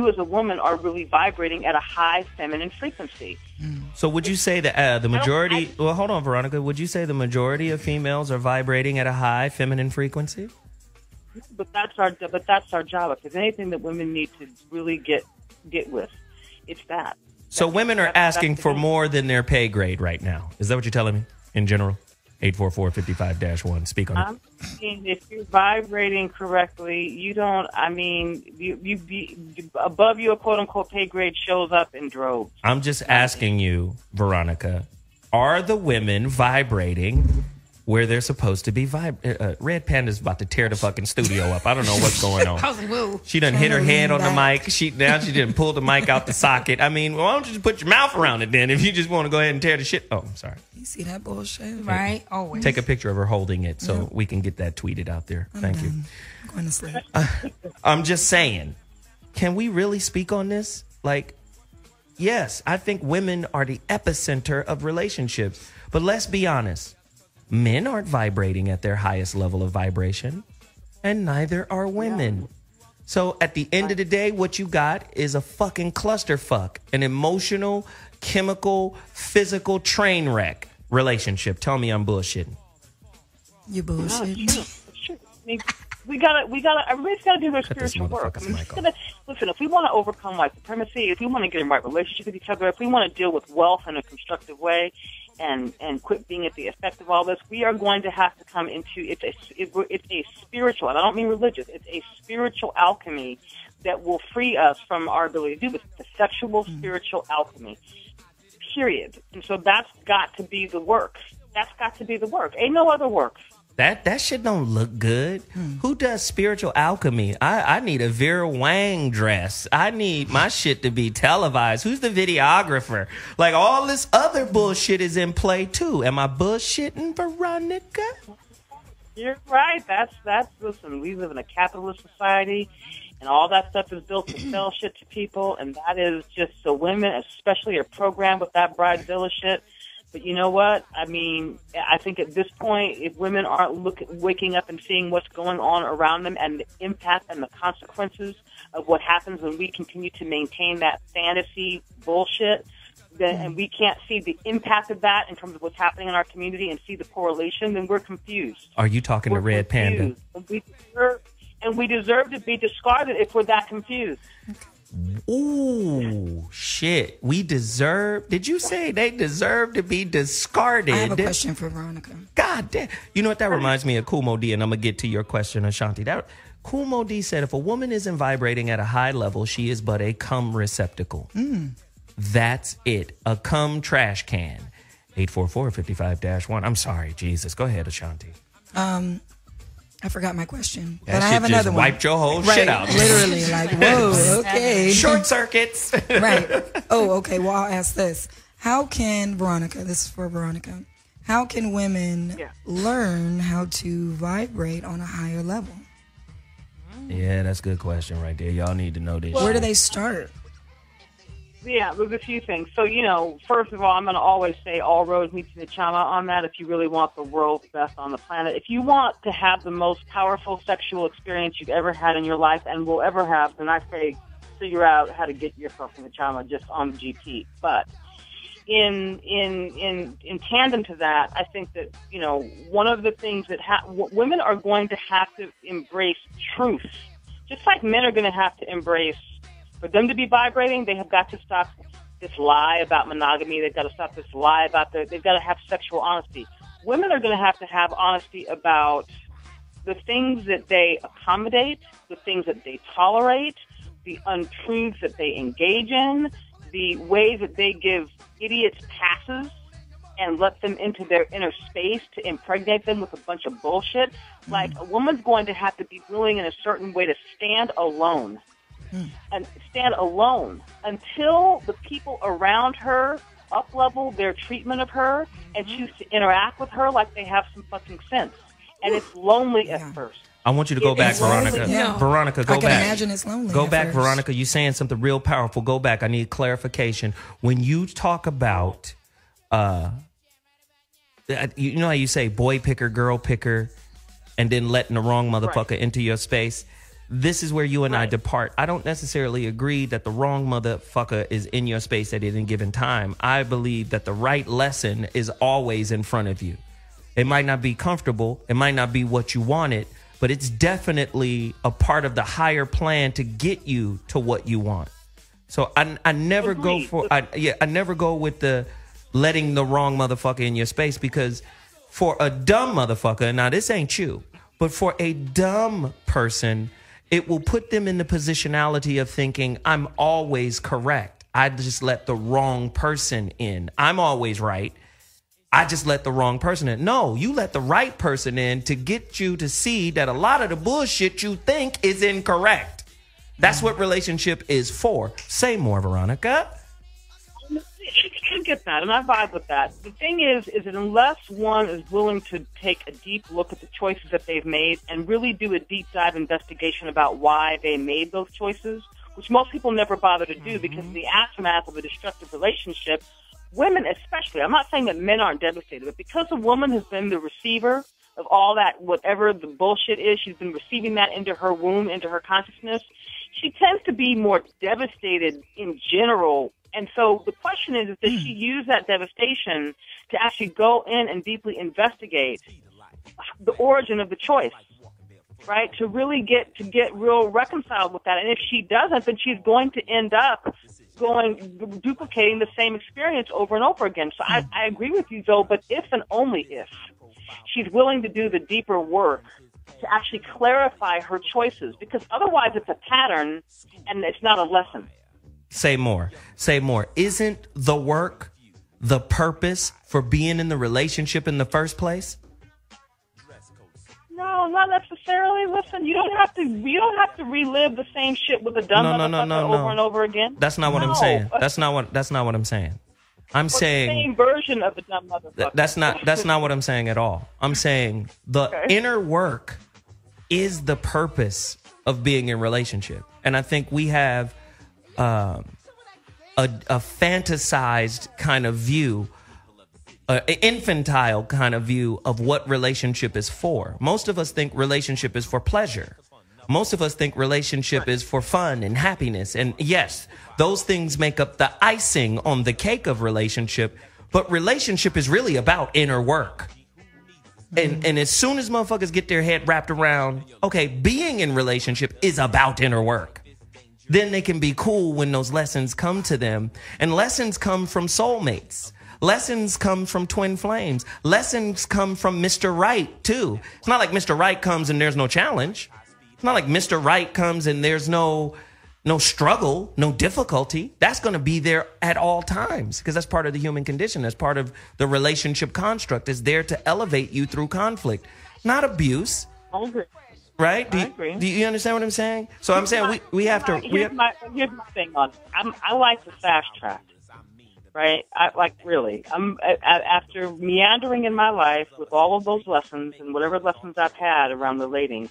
as a woman are really vibrating at a high feminine frequency. So would you say that the majority? Well, hold on, Veronica. Would you say the majority of females are vibrating at a high feminine frequency? But that's our job. If there's anything that women need to really get with, it's that. So women are asking for more than their pay grade right now. Is that what you're telling me? In general. 844-55-1. Speak on it. If you're vibrating correctly, you don't. I mean, you be above your quote unquote pay grade shows up in droves. I'm just asking you, Veronica, are the women vibrating where they're supposed to be? Red Panda's about to tear the fucking studio up. I don't know what's going on. I was like, whoa. She done hit her head on the mic. She didn't pull the mic out the socket. I mean, why don't you just put your mouth around it then if you just want to go ahead and tear the shit? Oh, I'm sorry. You see that bullshit? Right? Always. Take a picture of her holding it so we can get that tweeted out there. Thank you. I'm going to sleep. I'm just saying, can we really speak on this? Like, yes, I think women are the epicenter of relationships. But let's be honest. Men aren't vibrating at their highest level of vibration, and neither are women. Yeah. So at the end of the day, what you got is a fucking clusterfuck, an emotional, chemical, physical train wreck relationship. Tell me I'm bullshitting. You bullshitting. Everybody's gotta do their spiritual work. Listen, if we want to overcome white supremacy, if we want to get in right relationship with each other, if we want to deal with wealth in a constructive way, and quit being at the effect of all this, we are going to have to come into it's a spiritual, and I don't mean religious, it's a spiritual alchemy that will free us from our ability to do this. The sexual spiritual alchemy. Period. And so that's got to be the work. That's got to be the work. Ain't no other work. That shit don't look good. Who does spiritual alchemy? I need a Vera Wang dress. I need my shit to be televised. Who's the videographer? Like, all this other bullshit is in play too. Am I bullshitting, Veronica? You're right. Listen, we live in a capitalist society, and all that stuff is built to sell shit to people, and that is just so women especially are programmed with that bridezilla shit. But you know what? I mean, I think at this point, if women aren't waking up and seeing what's going on around them and the impact and the consequences of what happens when we continue to maintain that fantasy bullshit, and we can't see the impact of that in terms of what's happening in our community and see the correlation, then we're confused. Are you talking to Red Panda? And we deserve to be discarded if we're that confused. Ooh, shit. Did you say they deserve to be discarded? I have a question for Veronica. God damn. You know what? That reminds me of Kumo D, and I'm going to get to your question, Ashonti. Kumo D said, if a woman isn't vibrating at a high level, she is but a cum receptacle. That's it. A cum trash can. 844-55-1. I'm sorry, Jesus. Go ahead, Ashonti. I forgot my question, That but I shit have just another one. wiped your whole shit out. Literally, like, whoa, okay. Short circuits. Right. Oh, okay. Well, I'll ask this. How can Veronica, this is for Veronica, how can women learn how to vibrate on a higher level? Yeah, that's a good question right there. Y'all need to know this. Where do they start? Yeah, there's a few things. So, first of all, I'm going to always say all roads lead to the Chama on that if you really want the world's best on the planet. If you want to have the most powerful sexual experience you've ever had in your life and will ever have, then I say figure out how to get yourself in the Chama just on the GP. But in tandem to that, I think that, one of the things that women are going to have to embrace truth, just like men are going to have to embrace. For them to be vibrating, they have got to stop this lie about monogamy. They've got to stop this lie about they've got to have sexual honesty. Women are going to have honesty about the things that they accommodate, the things that they tolerate, the untruths that they engage in, the ways that they give idiots passes and let them into their inner space to impregnate them with a bunch of bullshit. Like, a woman's going to have to be willing in a certain way to stand alone. And stand alone until the people around her up-level their treatment of her and choose to interact with her like they have some fucking sense. And it's lonely at first. I want you to go back, Veronica. Yeah. Veronica, go back. I can imagine it's lonely. Go at back, first. Veronica. You're saying something real powerful. Go back. I need clarification. When you talk about, you know how you say boy picker, girl picker, and then letting the wrong motherfucker into your space? This is where you and I depart. I don't necessarily agree that the wrong motherfucker is in your space at any given time. I believe that the right lesson is always in front of you. It might not be comfortable. It might not be what you wanted, but it's definitely a part of the higher plan to get you to what you want. So I never go for, I never go with the letting the wrong motherfucker in your space, because for a dumb motherfucker, now this ain't you, but for a dumb person, it will put them in the positionality of thinking, I'm always correct. I just let the wrong person in. I'm always right. I just let the wrong person in. No, you let the right person in to get you to see that a lot of the bullshit you think is incorrect. That's what relationship is for. Say more, Veronica. I get that, and I vibe with that. The thing is that unless one is willing to take a deep look at the choices that they've made and really do a deep dive investigation about why they made those choices, which most people never bother to do because of the aftermath of a destructive relationship, women especially, I'm not saying that men aren't devastated, but because a woman has been the receiver of all that, whatever the bullshit is, she's been receiving that into her womb, into her consciousness, she tends to be more devastated in general. And so the question is, does she use that devastation to actually go in and deeply investigate the origin of the choice, right? To really get real reconciled with that. And if she doesn't, then she's going to end up duplicating the same experience over and over again. So I agree with you, Zoe, but if and only if she's willing to do the deeper work to actually clarify her choices, because otherwise it's a pattern and it's not a lesson. Say more. Say more. Isn't the work the purpose for being in the relationship in the first place? No, not necessarily. Listen, you don't have to relive the same shit with a dumb motherfucker over and over again. That's not what I'm saying. That's not what I'm saying. I'm saying the same version of a dumb motherfucker. That's not what I'm saying at all. I'm saying the inner work is the purpose of being in a relationship. And I think we have a fantasized kind of view, infantile kind of view of what relationship is for. Most of us think relationship is for pleasure. Most of us think relationship is for fun and happiness. And yes, those things make up the icing on the cake of relationship. But relationship is really about inner work. And as soon as motherfuckers get their head wrapped around, okay, being in relationship is about inner work. then they can be cool when those lessons come to them. And lessons come from soulmates. Lessons come from twin flames. Lessons come from Mr. Right, too. It's not like Mr. Right comes and there's no challenge. It's not like Mr. Right comes and there's no struggle, no difficulty. That's going to be there at all times because that's part of the human condition. That's part of the relationship construct. It's there to elevate you through conflict, not abuse. I agree. Right? I agree. Do you understand what I'm saying? So I'm saying we have to... Here's my thing on it. I like the fast track. Right? After meandering in my life with all of those lessons and whatever lessons I've had around relating,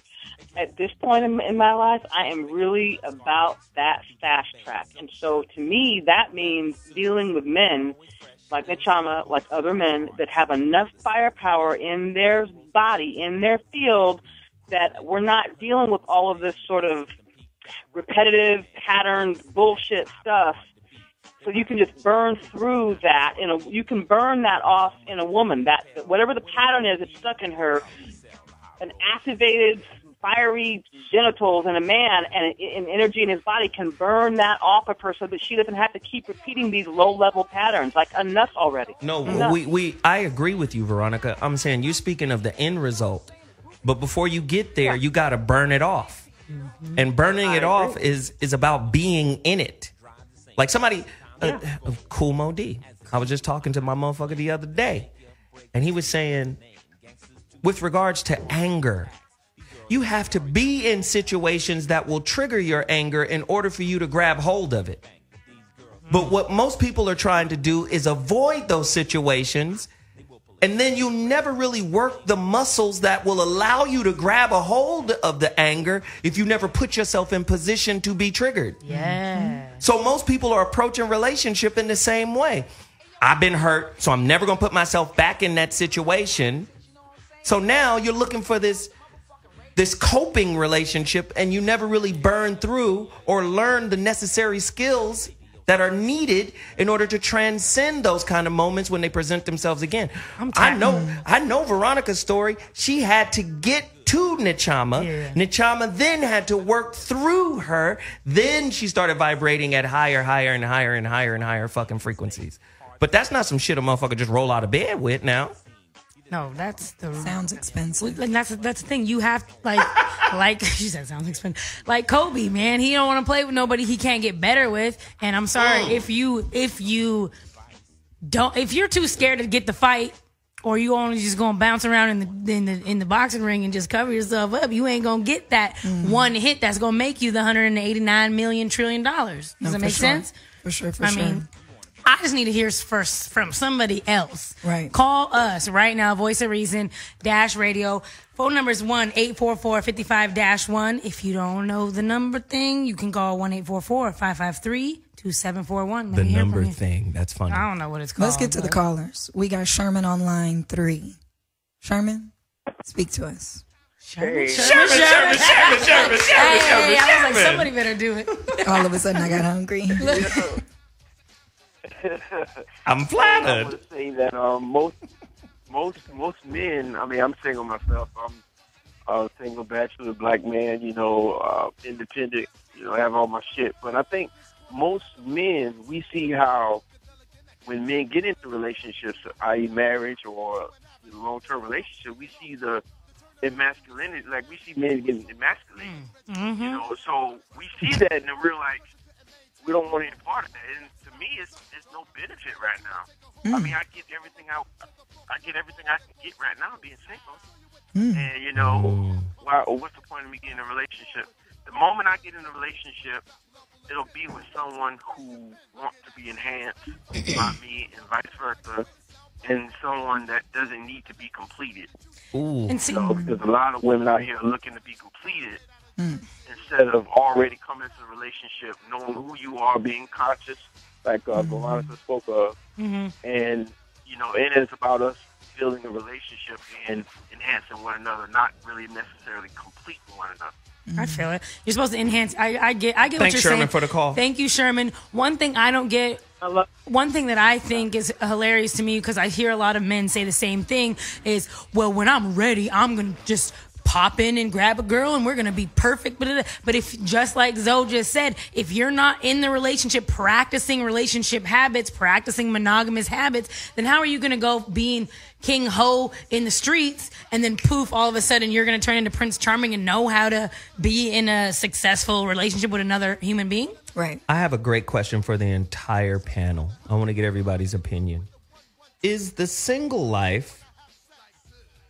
at this point in my life, I am really about that fast track. And so to me, that means dealing with men like Nechama, like other men that have enough firepower in their body, in their field, that we're not dealing with all of this sort of repetitive patterned bullshit stuff. So you can just burn through that. You can burn that off in a woman. That whatever the pattern is, it's stuck in her. An activated, fiery genitals in a man and energy in his body can burn that off of her, so that she doesn't have to keep repeating these low-level patterns. Like, enough already. No, enough. I agree with you, Veronica. I'm saying you're speaking of the end result, but before you get there, you got to burn it off, and burning it off is about being in it. Like somebody. Cool Mo D. I was just talking to my motherfucker the other day, and he was saying, with regards to anger, you have to be in situations that will trigger your anger in order for you to grab hold of it. But what most people are trying to do is avoid those situations, and then you never really work the muscles that will allow you to grab a hold of the anger if you never put yourself in position to be triggered. Yeah. So most people are approaching relationship in the same way. I've been hurt, so I'm never going to put myself back in that situation. So now you're looking for this coping relationship, and you never really burn through or learn the necessary skills that are needed in order to transcend those kind of moments when they present themselves again. I know Veronica's story. She had to get to Nechama. Yeah. Nechama then had to work through her. Then she started vibrating at higher and higher fucking frequencies. But that's not some shit a motherfucker just roll out of bed with now. No, that's the sounds expensive. And that's the thing. You have like she said, sounds expensive. Like Kobe, man, he don't want to play with nobody he can't get better with. And I'm sorry if you're too scared to get the fight, or you only just gonna bounce around in the boxing ring and just cover yourself up. You ain't gonna get that one hit that's gonna make you the $189 million trillion. Does that make sense? For sure. I mean, I just need to hear first from somebody else. Right. Call us right now, Voice of Reason -radio. Phone number is 1-844-55-1. If you don't know the number thing, you can call 1-844-553-2741. The number thing. That's funny. I don't know what it's called. Let's get to the callers. We got Sherman on line 3. Sherman, speak to us. Sherman. Sherman. I was like, somebody better do it. All of a sudden, I got hungry. I'm flattered. I would say that most men. I mean, I'm single myself. I'm a single bachelor black man. Independent. Have all my shit. But I think most men, we see how when men get into relationships, i.e., marriage or long-term relationship, we see the emasculinity. Like we see men getting emasculated. Mm-hmm. So we see that, and we're like, we don't want any part of that. And to me, it's no benefit right now. I mean, I get everything I can get right now being single. And what's the point of me getting in a relationship? The moment I get in a relationship, it'll be with someone who wants to be enhanced by me, and vice versa, and someone that doesn't need to be completed. Ooh. Because a lot of women out here are looking to be completed. Instead of already coming into a relationship, knowing who you are, being conscious, like Veronica spoke of, and and it's about us building a relationship and enhancing one another, not really necessarily completing one another. I feel it. You're supposed to enhance. I get what you're saying. Thanks, Sherman, for the call. Thank you, Sherman. One thing I don't get. One thing that I think is hilarious to me, because I hear a lot of men say the same thing, is, well, when I'm ready, I'm gonna just hop in and grab a girl and we're going to be perfect. But if, just like Zoe just said, if you're not in the relationship, practicing relationship habits, practicing monogamous habits, then how are you going to go being King Ho in the streets and then poof, all of a sudden you're going to turn into Prince Charming and know how to be in a successful relationship with another human being? Right. I have a great question for the entire panel. I want to get everybody's opinion. Is the single life,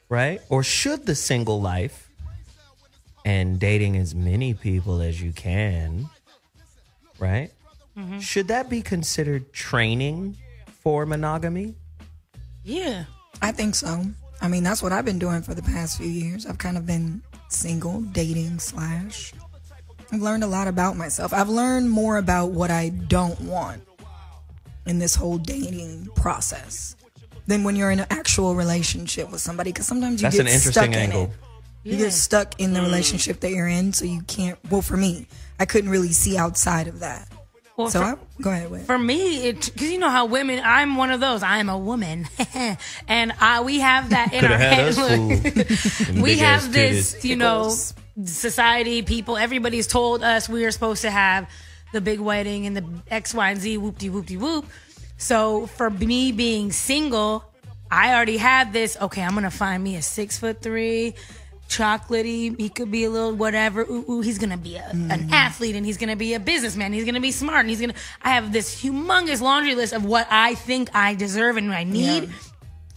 right? Or should the single life and dating as many people as you can, right? Mm-hmm. Should that be considered training for monogamy? Yeah. I think so. I mean, that's what I've been doing for the past few years. I've kind of been single, dating / I've learned a lot about myself. I've learned more about what I don't want in this whole dating process than when you're in an actual relationship with somebody. Because sometimes you get stuck in it. You get stuck in the relationship that you're in, so you can't. Well, for me, I couldn't really see outside of that. Well, so go ahead, Whit. For me, because you know how women, I'm one of those. I am a woman, and we have that in our head. We have this, you know, society, people, everybody's told us we are supposed to have the big wedding and the X, Y, and Z, whoop-de-whoop-de-whoop. So for me being single, I already had this, okay, I'm going to find me a 6'3", chocolatey, he could be a little whatever, he's going to be an athlete, and he's going to be a businessman, he's going to be smart, and I have this humongous laundry list of what I think I deserve and I need. Yeah.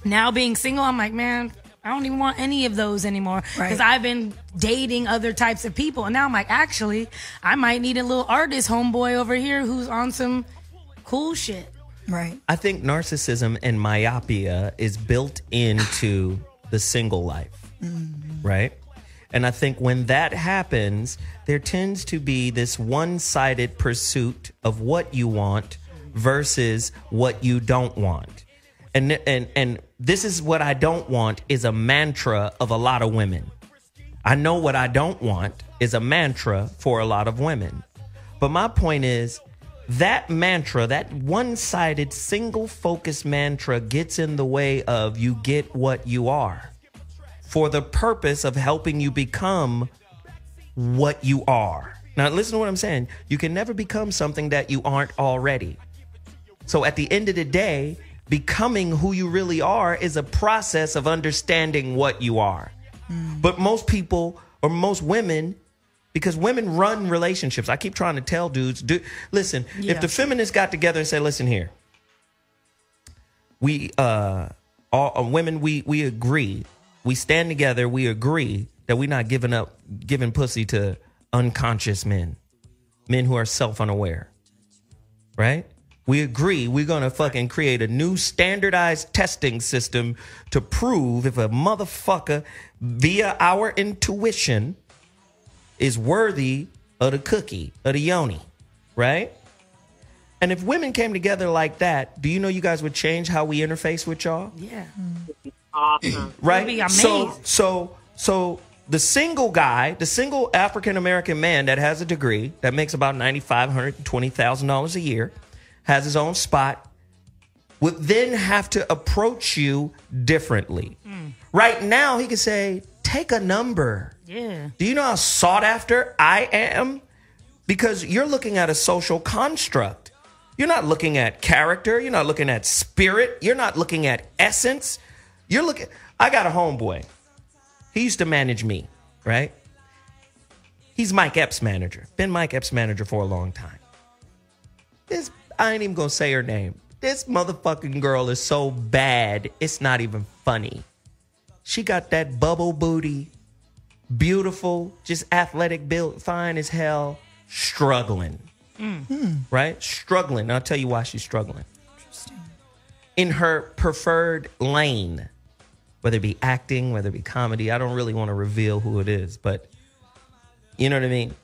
Now being single, I'm like, man, I don't even want any of those anymore because I've been dating other types of people. And now I'm like, actually, I might need a little artist homeboy over here who's on some cool shit. Right. I think narcissism and myopia is built into the single life. Mm-hmm. Right. And I think when that happens, there tends to be this one-sided pursuit of what you want versus what you don't want. And this is what I don't want is a mantra of a lot of women. I know what I don't want is a mantra for a lot of women. But my point is that mantra, that one-sided, single-focused mantra gets in the way of you get what you are for the purpose of helping you become what you are. Now, listen to what I'm saying. You can never become something that you aren't already. So at the end of the day, becoming who you really are is a process of understanding what you are. But most people or most women, because women run relationships. I keep trying to tell dudes, listen, if the feminists got together and said, listen here, we all women, we agree, we stand together, we agree that we're not giving pussy to unconscious men who are self-unaware, right? We agree we're going to fucking create a new standardized testing system to prove if a motherfucker via our intuition is worthy of the cookie, of the yoni, right? And if women came together like that, do you know you guys would change how we interface with y'all? Yeah. Awesome. Right? Be amazed. So the single guy, the single African-American man that has a degree that makes about $9,500, $20,000 a year, has his own spot, would then have to approach you differently. Right now, he could say, take a number. Yeah. Do you know how sought after I am? Because you're looking at a social construct. You're not looking at character. You're not looking at spirit. You're not looking at essence. I got a homeboy. He used to manage me, right? He's Mike Epps' manager. Been Mike Epps' manager for a long time. I ain't even gonna say her name. This motherfucking girl is so bad, it's not even funny. She got that bubble booty, beautiful, just athletic build, fine as hell, struggling. Right? Struggling. And I'll tell you why she's struggling. Interesting. In her preferred lane, whether it be acting, whether it be comedy, I don't really want to reveal who it is, but you know what I mean?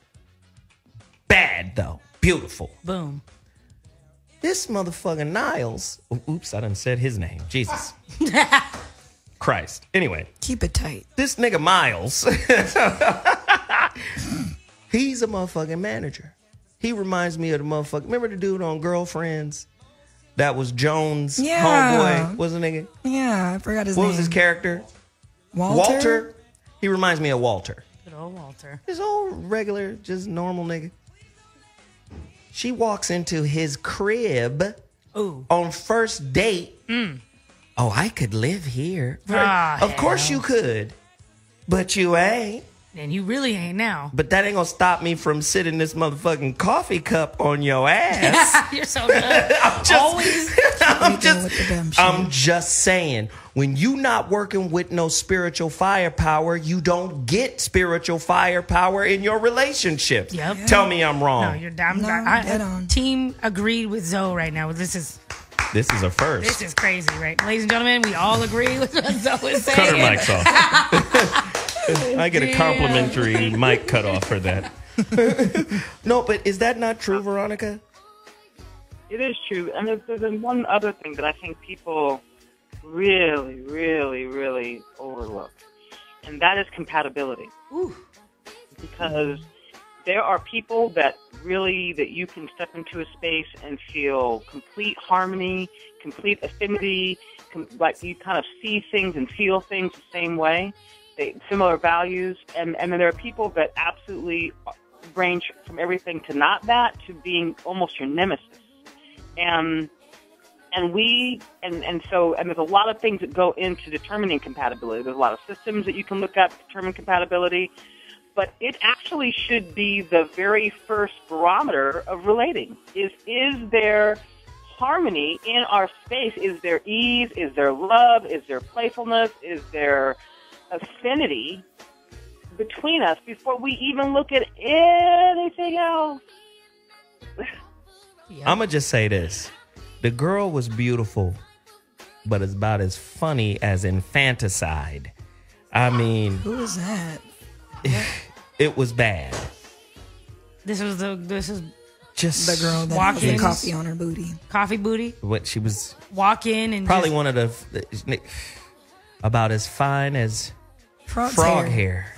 Bad, though. Beautiful. Boom. This motherfucking Niles. Oops, I done said his name. Jesus. Christ. Anyway. Keep it tight. This nigga Miles. He's a motherfucking manager. He reminds me of the motherfucker. Remember the dude on Girlfriends? That was Jones' homeboy. Was a nigga? Yeah, I forgot his name. What was his character? Walter? He reminds me of Walter. Good old Walter. This old regular, just normal nigga. She walks into his crib on first date. Oh, I could live here. Of course you could, but you ain't. And you really ain't now. But that ain't gonna stop me from sitting this motherfucking coffee cup on your ass. You're so good. I'm just saying, when you not working with no spiritual firepower, you don't get spiritual firepower in your relationship. Yep. Tell me I'm wrong. No, you're dumb. Team agreed with Zoe right now. This is a first. This is crazy, right? Ladies and gentlemen, we all agree with what Zoe is saying. Cut her mics off. I get a complimentary mic cut off for that. No, but is that not true, Veronica? It is true. And there's one other thing that I think people really, really, really overlook, and that is compatibility. Ooh. Because there are people that you can step into a space and feel complete harmony, complete affinity, like you kind of see things and feel things the same way, similar values, and then there are people that absolutely range from everything to not that to being almost your nemesis. And there's a lot of things that go into determining compatibility. There's a lot of systems that you can look at to determine compatibility, but it actually should be the very first barometer of relating. Is there harmony in our space? Is there ease? Is there love? Is there playfulness? Is there affinity between us before we even look at anything else? I'm going to just say this. The girl was beautiful, but it's about as funny as infanticide. I mean... Who is that? It was bad. This is just the girl that has the coffee on her booty. Coffee booty? What she was... Walk in and probably one of the... About as fine as frog hair.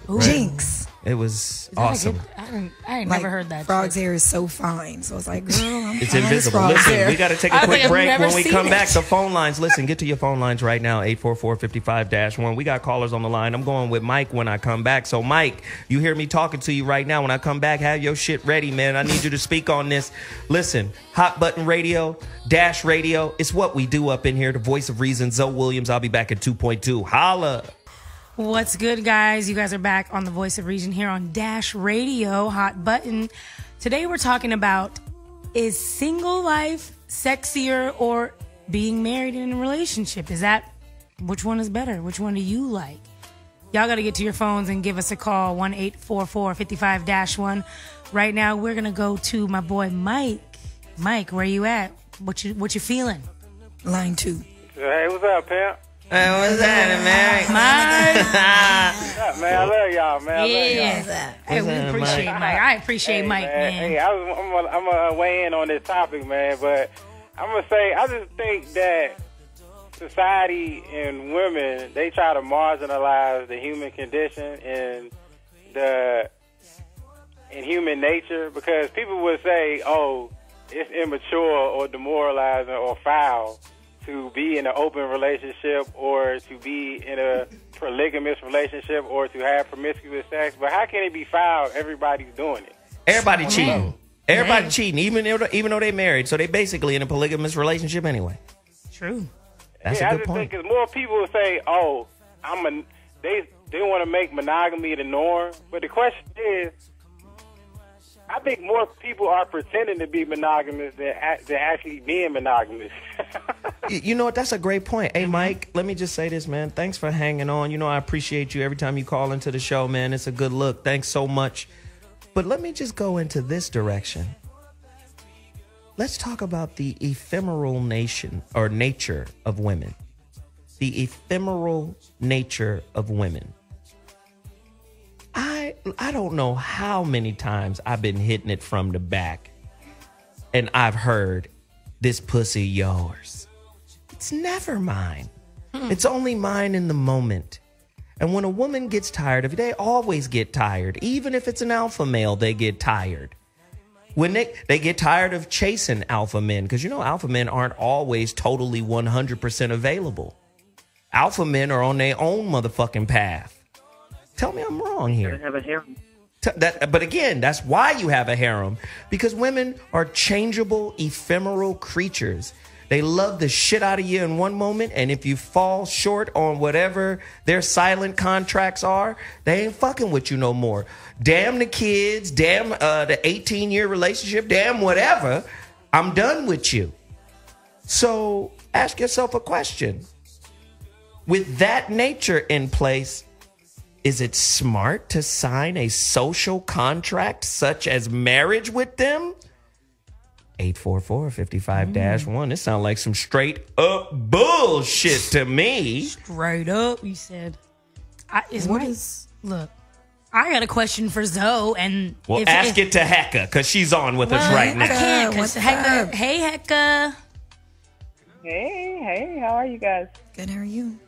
Right. Jinx. It was awesome. I ain't never heard that. Frog's hair is so fine. So it's like, girl, it's invisible. Listen, we got to take a quick break. When we come back, the phone lines. Listen, get to your phone lines right now, 844-55-1. We got callers on the line. I'm going with Mike when I come back. So, Mike, you hear me talking to you right now. When I come back, have your shit ready, man. I need you to speak on this. Listen, Hot Button Radio, Dash Radio. It's what we do up in here. The voice of reason, Zoe Williams. I'll be back at 2.2. Holla. What's good, guys? You guys are back on the Voice of Reason here on Dash Radio, Hot Button. Today we're talking about, is single life sexier or being married in a relationship? Which one is better? Which one do you like? Y'all got to get to your phones and give us a call, 1-844-55-1. Right now we're going to go to my boy Mike. Mike, where you at? What you feeling? Line 2. Hey, what's up, pimp? Hey, what's that, man? What's up, man? I love y'all, man. Hey, we appreciate Mike. I appreciate Mike, man. Hey, I'm gonna weigh in on this topic, man. But I'm gonna say, I just think that society and women, they try to marginalize the human condition and human nature, because people would say, "Oh, it's immature or demoralizing or foul to be in an open relationship or to be in a polygamous relationship or to have promiscuous sex." But how can it be foul? Everybody's doing it. Everybody cheating. Everybody cheating, even though they're married. So they basically in a polygamous relationship anyway. True. That's a good point. I just think because more people will say, "Oh, they want to make monogamy the norm," but the question is, I think more people are pretending to be monogamous than actually being monogamous. You know what? That's a great point. Hey, Mike, let me just say this, man. Thanks for hanging on. You know, I appreciate you every time you call into the show, man. It's a good look. Thanks so much. But let me just go into this direction. Let's talk about the ephemeral nature of women. The ephemeral nature of women. I don't know how many times I've been hitting it from the back and I've heard, "This pussy yours." It's never mine. It's only mine in the moment. And when a woman gets tired of it, they always get tired. Even if it's an alpha male, they get tired. When they get tired of chasing alpha men, because you know alpha men aren't always totally 100% available. Alpha men are on their own motherfucking path. Tell me I'm wrong here. Have a harem. But again, that's why you have a harem. Because women are changeable, ephemeral creatures. They love the shit out of you in one moment, and if you fall short on whatever their silent contracts are, they ain't fucking with you no more. Damn the kids, damn the 18-year relationship, damn whatever. I'm done with you. So ask yourself a question. With that nature in place, is it smart to sign a social contract such as marriage with them? 844-55-1. This sounds like some straight up bullshit to me. Straight up, you said. Look, I got a question for Zoe, and ask it to Heka because she's on with us right now. I can't because Heka. Hey, Heka. Hey, how are you guys? Good, how are you?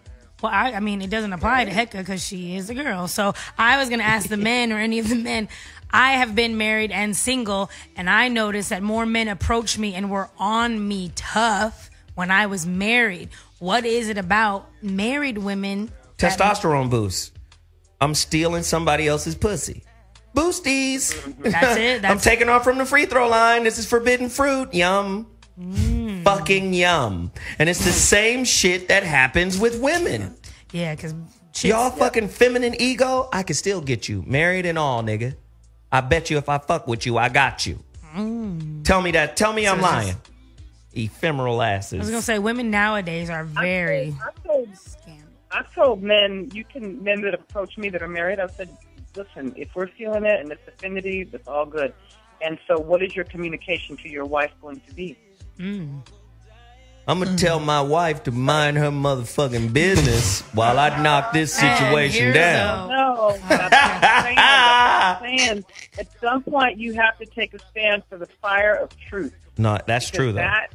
Well, I mean, it doesn't apply to Heka because she is a girl. So I was going to ask the men or any of the men. I have been married and single, and I noticed that more men approached me and were on me tough when I was married. What is it about married women? Testosterone boost. I'm stealing somebody else's pussy. Boosties. That's it. I'm taking off from the free throw line. This is forbidden fruit. Yum. Fucking yum. And it's the same shit that happens with women. Yeah, because y'all fucking feminine ego, I can still get you. Married and all, nigga. I bet you if I fuck with you, I got you. Tell me that. Tell me I'm lying. Ephemeral asses. I was going to say, women nowadays are very... I've told men that approach me that are married, I've said, listen, if we're feeling it and it's affinity, that's all good. And so what is your communication to your wife going to be? I'm going to tell my wife to mind her motherfucking business while I knock this situation down. No, I'm saying at some point you have to take a stand for the fire of truth. No, that's true, though. That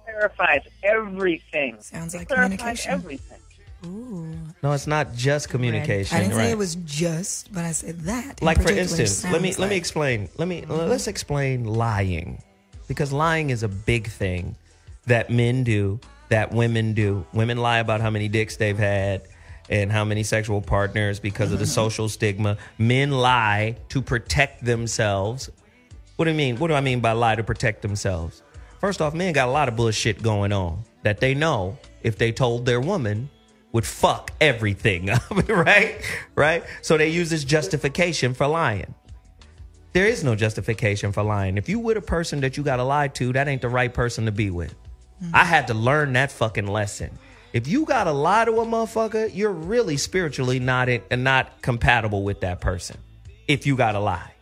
clarifies everything. Sounds like communication. Everything. Ooh. No, it's not just communication. I didn't say it was just, but I said that. Like, for instance, let me explain. Let's explain lying. Because lying is a big thing that men do, that women do. Women lie about how many dicks they've had and how many sexual partners because of the social stigma. Men lie to protect themselves. What do you mean? What do I mean by lie to protect themselves? First off, men got a lot of bullshit going on that they know if they told their woman would fuck everything up, right? So they use this justification for lying. There is no justification for lying. If you with a person that you got to lie to, that ain't the right person to be with. I had to learn that fucking lesson. If you got to lie to a motherfucker, you're really spiritually not compatible with that person. If you got to lie.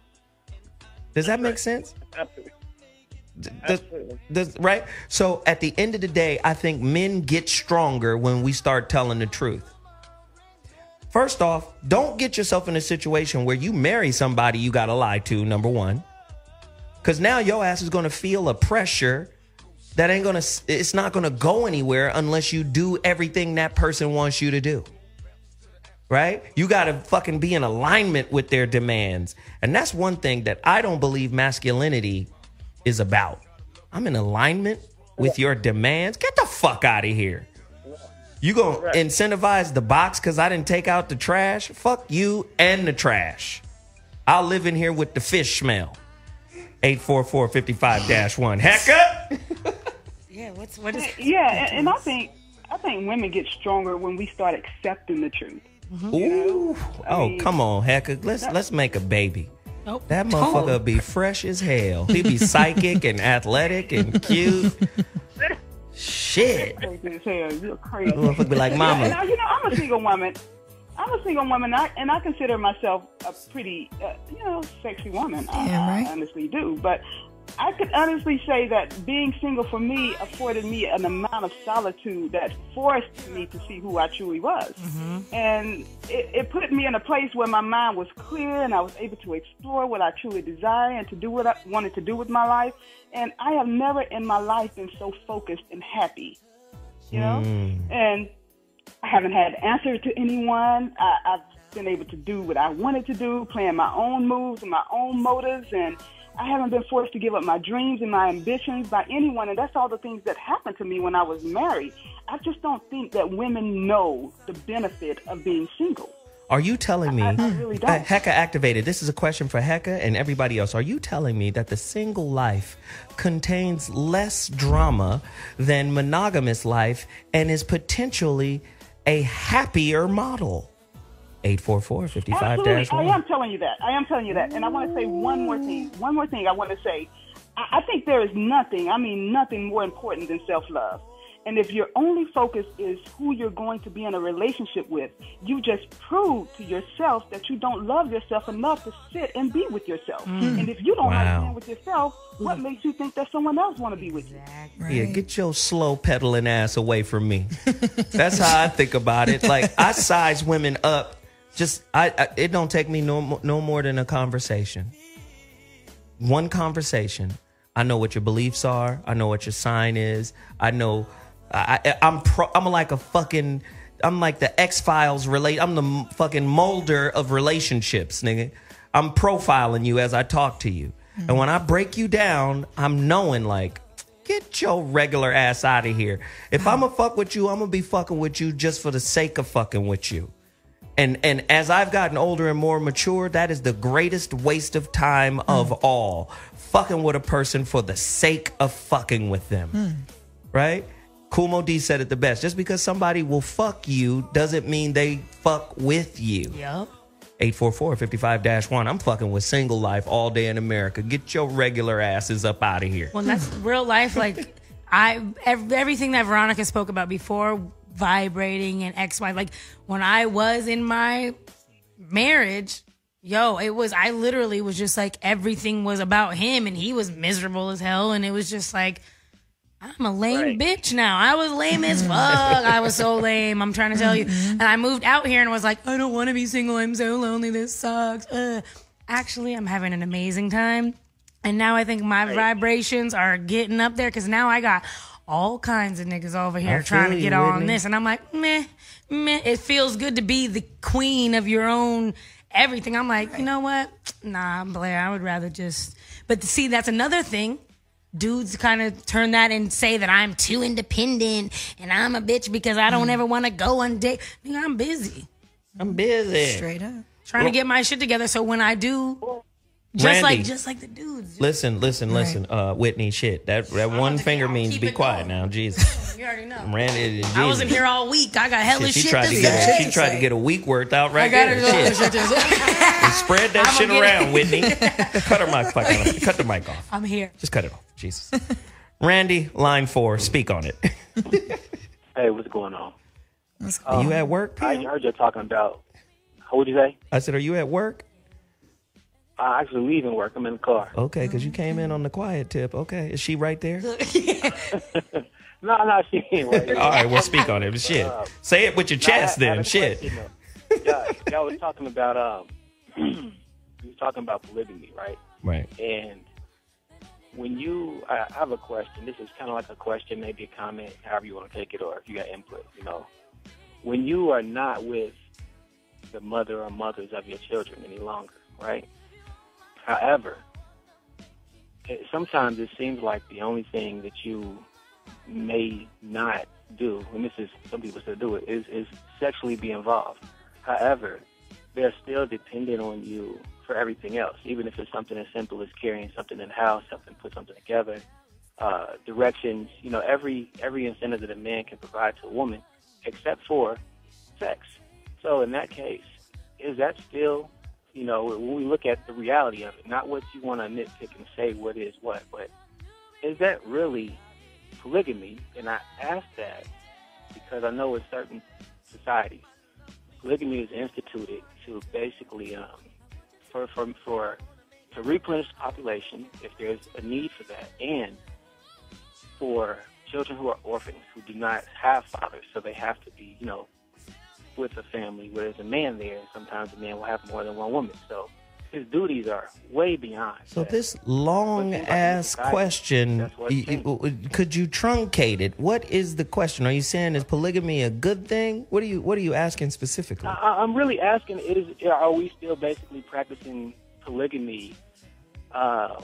Does that make sense? Absolutely. Right? So at the end of the day, I think men get stronger when we start telling the truth. First off, don't get yourself in a situation where you marry somebody you got to lie to, number one. Because now your ass is going to feel a pressure that it's not going to go anywhere unless you do everything that person wants you to do. Right? You got to fucking be in alignment with their demands. And that's one thing that I don't believe masculinity is about. I'm in alignment with your demands. Get the fuck out of here. You gonna incentivize the box because I didn't take out the trash? Fuck you and the trash. I'll live in here with the fish smell. 844-55-1. Heka? Yeah, what is? Yeah, and I think women get stronger when we start accepting the truth. Ooh, come on, Heka. Let's make a baby. Nope. That motherfucker be fresh as hell. He be psychic and athletic and cute. Shit. You're crazy. Motherfucker be like, mama. And I'm a single woman. And I consider myself a pretty, sexy woman. I honestly do. But I could honestly say that being single for me afforded me an amount of solitude that forced me to see who I truly was. And it put me in a place where my mind was clear and I was able to explore what I truly desire and to do what I wanted to do with my life. And I have never in my life been so focused and happy, and I haven't had to answer to anyone. I've been able to do what I wanted to do, playing my own moves and my own motives, and I haven't been forced to give up my dreams and my ambitions by anyone, and that's all the things that happened to me when I was married. I just don't think that women know the benefit of being single. Are you telling me, I really don't. Heka activated, this is a question for Heka and everybody else. Are you telling me that the single life contains less drama than monogamous life and is potentially a happier model? 844-55-1. Absolutely. I am telling you that. And I want to say one more thing I want to say. I think there is nothing more important than self-love. And if your only focus is who you're going to be in a relationship with, you just prove to yourself that you don't love yourself enough to sit and be with yourself. And if you don't like being with yourself, what makes you think that someone else want to be with you? Right. Yeah, get your slow pedaling ass away from me. That's how I think about it. Like, I size women up. It don't take me no more than a conversation. One conversation. I know what your beliefs are. I know what your sign is. I know. I'm like the X-Files I'm the fucking Mulder of relationships, nigga. I'm profiling you as I talk to you. And when I break you down, I'm knowing, like, get your regular ass out of here. If I'm gonna fuck with you, I'm gonna be fucking with you just for the sake of fucking with you. And as I've gotten older and more mature, that is the greatest waste of time of all. Fucking with a person for the sake of fucking with them. Right? Kumo D said it the best. Just because somebody will fuck you doesn't mean they fuck with you. Yep. 844-55-1. I'm fucking with single life all day in America. Get your regular asses up out of here. Well, that's real life. Like, everything that Veronica spoke about before, vibrating and XY. Like, when I was in my marriage, I literally was just like, everything was about him and he was miserable as hell. And it was just like, I'm a lame bitch now. I was lame as fuck. I was so lame. I'm trying to tell you. And I moved out here and was like, I don't want to be single. I'm so lonely. This sucks. Actually, I'm having an amazing time. And now I think my vibrations are getting up there because now I got all kinds of niggas over here trying to get on this. And I'm like, meh. It feels good to be the queen of your own everything. I'm like, you know what? Nah, Blair, I would rather just... But see, that's another thing. Dudes kind of turn that and say that I'm too independent and I'm a bitch because I don't ever want to go on date. Nigga, I'm busy. Straight up. Trying to get my shit together so when I do... Randy, just like the dudes. Listen, Whitney, shit. That one finger means be quiet now. Jesus. You already know. Randy, I wasn't here all week. I got hella shit to say. She tried to get a week worth out right there. Shit. Spread that shit around, Whitney. Cut her mic. Cut the mic off. I'm here. Just cut it off. Jesus. Randy, line 4. Speak on it. Hey, what's going on? Are you at work, I heard you talking about... What would you say? I said, are you at work? I'm actually leaving work. I'm in the car. Okay, because you came in on the quiet tip. Okay, is she right there? No, she ain't right there. All right, well, speak on it. Shit. Say it with your chest then. Shit. Y'all was talking about polygamy, right? Right. And when I have a question. This is kind of like a question, maybe a comment, however you want to take it, or if you got input. When you are not with the mother or mothers of your children any longer, right? However, sometimes it seems like the only thing that you may not do, and this is some people still do it, is sexually be involved. However, they're still dependent on you for everything else, even if it's something as simple as carrying something in the house, put something together, directions, every incentive that a man can provide to a woman, except for sex. So in that case, is that still... when we look at the reality of it, not what you want to nitpick and say what is what, but is that really polygamy? And I ask that because I know in certain societies, polygamy is instituted to basically to replenish the population if there's a need for that, and for children who are orphans who do not have fathers, so they have to be, with a family where there's a man there, and sometimes the man will have more than one woman. So his duties are way beyond. So this long-ass question, could you truncate it? What is the question? Are you saying is polygamy a good thing? What are you asking specifically? I'm really asking, are we still basically practicing polygamy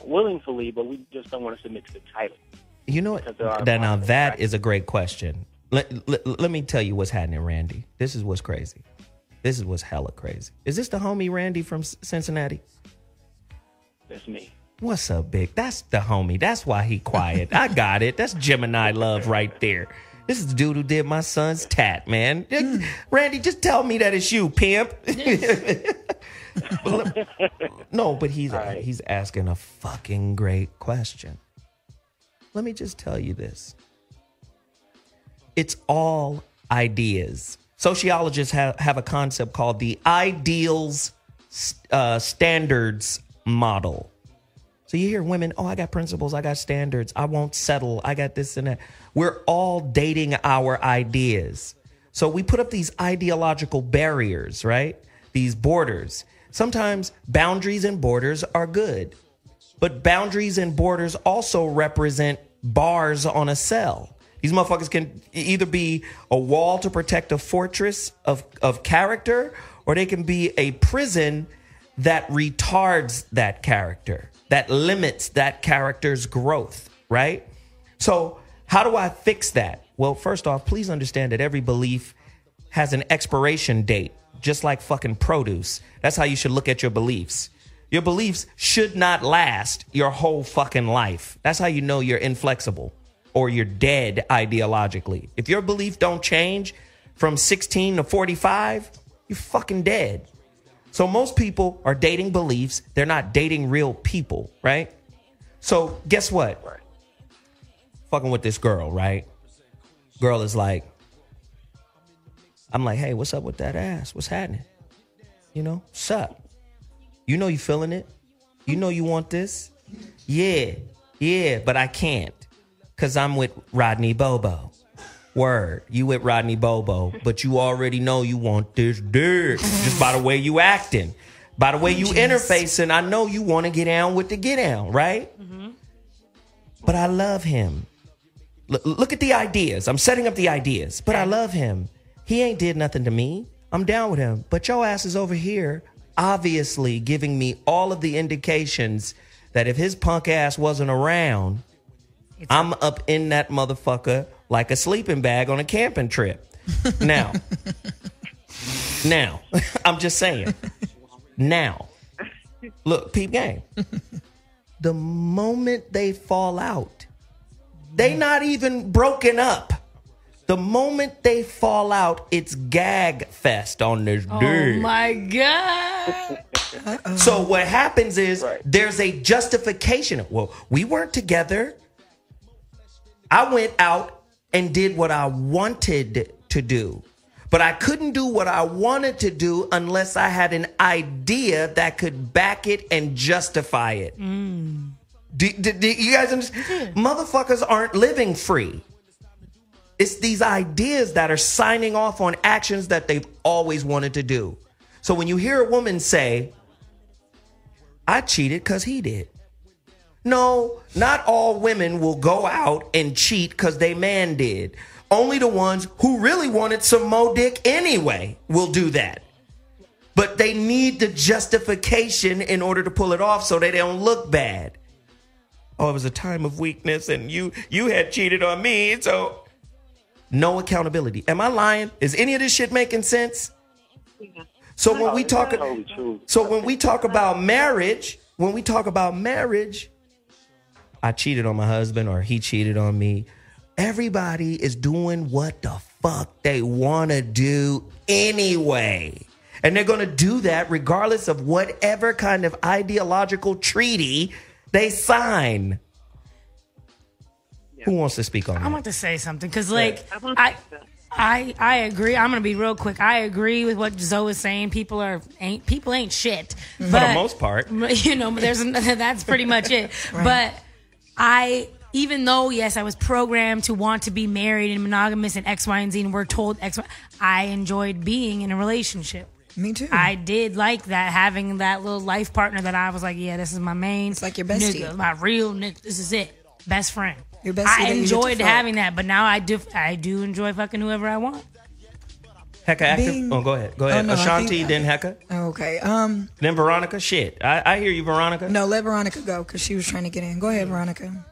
willingly, but we just don't want to submit to the title? You know what? Now that is a great question. Let me tell you what's happening, Randy. This is what's crazy. This was hella crazy. Is this the homie Randy from Cincinnati? That's me. What's up, Big? That's the homie. That's why he quiet. I got it. That's Gemini love right there. This is the dude who did my son's tat, man. Randy, just tell me that it's you, pimp. No, but he's asking a fucking great question. Let me just tell you this. It's all ideas. Sociologists have a concept called the ideals standards model. So you hear women, oh, I got principles, I got standards, I won't settle, I got this and that. We're all dating our ideas. So we put up these ideological barriers, right? These borders. Sometimes boundaries and borders are good, but boundaries and borders also represent bars on a cell. These motherfuckers can either be a wall to protect a fortress of character, or they can be a prison that retards that character, that limits that character's growth, right? So how do I fix that? Well, first off, please understand that every belief has an expiration date, just like fucking produce. That's how you should look at your beliefs. Your beliefs should not last your whole fucking life. That's how you know you're inflexible or you're dead ideologically. If your belief don't change from 16 to 45, you're fucking dead. So most people are dating beliefs. They're not dating real people, right? So guess what? Right. Fucking with this girl, right? Girl is like, I'm like, hey, what's up with that ass? What's happening? You know, what's up? You know you feeling it. You know you want this. Yeah, but I can't. Because I'm with Rodney Bobo. Word, you with Rodney Bobo, but you already know you want this dick. Just by the way you acting. By the way you interfacing, I know you want to get down with the get down, right? Mm-hmm. But I love him. Look at the ideas. I'm setting up the ideas, but I love him. He ain't did nothing to me. I'm down with him. But your ass is over here, obviously giving me all of the indications that if his punk ass wasn't around, I'm up in that motherfucker like a sleeping bag on a camping trip. Now, I'm just saying. Now, look, peep game. The moment they fall out, they not even broken up. The moment they fall out, it's gag fest on this dude. Oh my God. So what happens is there's a justification. Well, we weren't together. I went out and did what I wanted to do. But I couldn't do what I wanted to do unless I had an idea that could back it and justify it. Do you guys understand? Motherfuckers aren't living free. It's these ideas that are signing off on actions that they've always wanted to do. So when you hear a woman say, I cheated because he did. No, not all women will go out and cheat because they man did. Only the ones who really wanted some more dick anyway will do that. But they need the justification in order to pull it off so they don't look bad. Oh, it was a time of weakness and you had cheated on me, so no accountability. Am I lying? Is any of this shit making sense? So when we talk about marriage, I cheated on my husband or he cheated on me. Everybody is doing what the fuck they want to do anyway. And they're going to do that regardless of whatever kind of ideological treaty they sign. Who wants to speak on that? I want to say something because, like, I agree. I'm gonna be real quick. I agree with what Zoe is saying. People ain't shit for the most part. You know, that's pretty much it. Right. But even though yes, I was programmed to want to be married and monogamous and X, Y, and Z, and we're told X, Y, I enjoyed being in a relationship. Me too. I did like that, having that little life partner that I was like, yeah, this is my main. It's like your bestie, nigga, my real nigga. This is it, best friend. Your bestie. I enjoyed having that, but now I do enjoy fucking whoever I want. Heka active? Go ahead. Oh, no, Ashonti, then Heka. Okay. Then Veronica. Shit, I hear you, Veronica. No, let Veronica go because she was trying to get in. Go ahead, Veronica.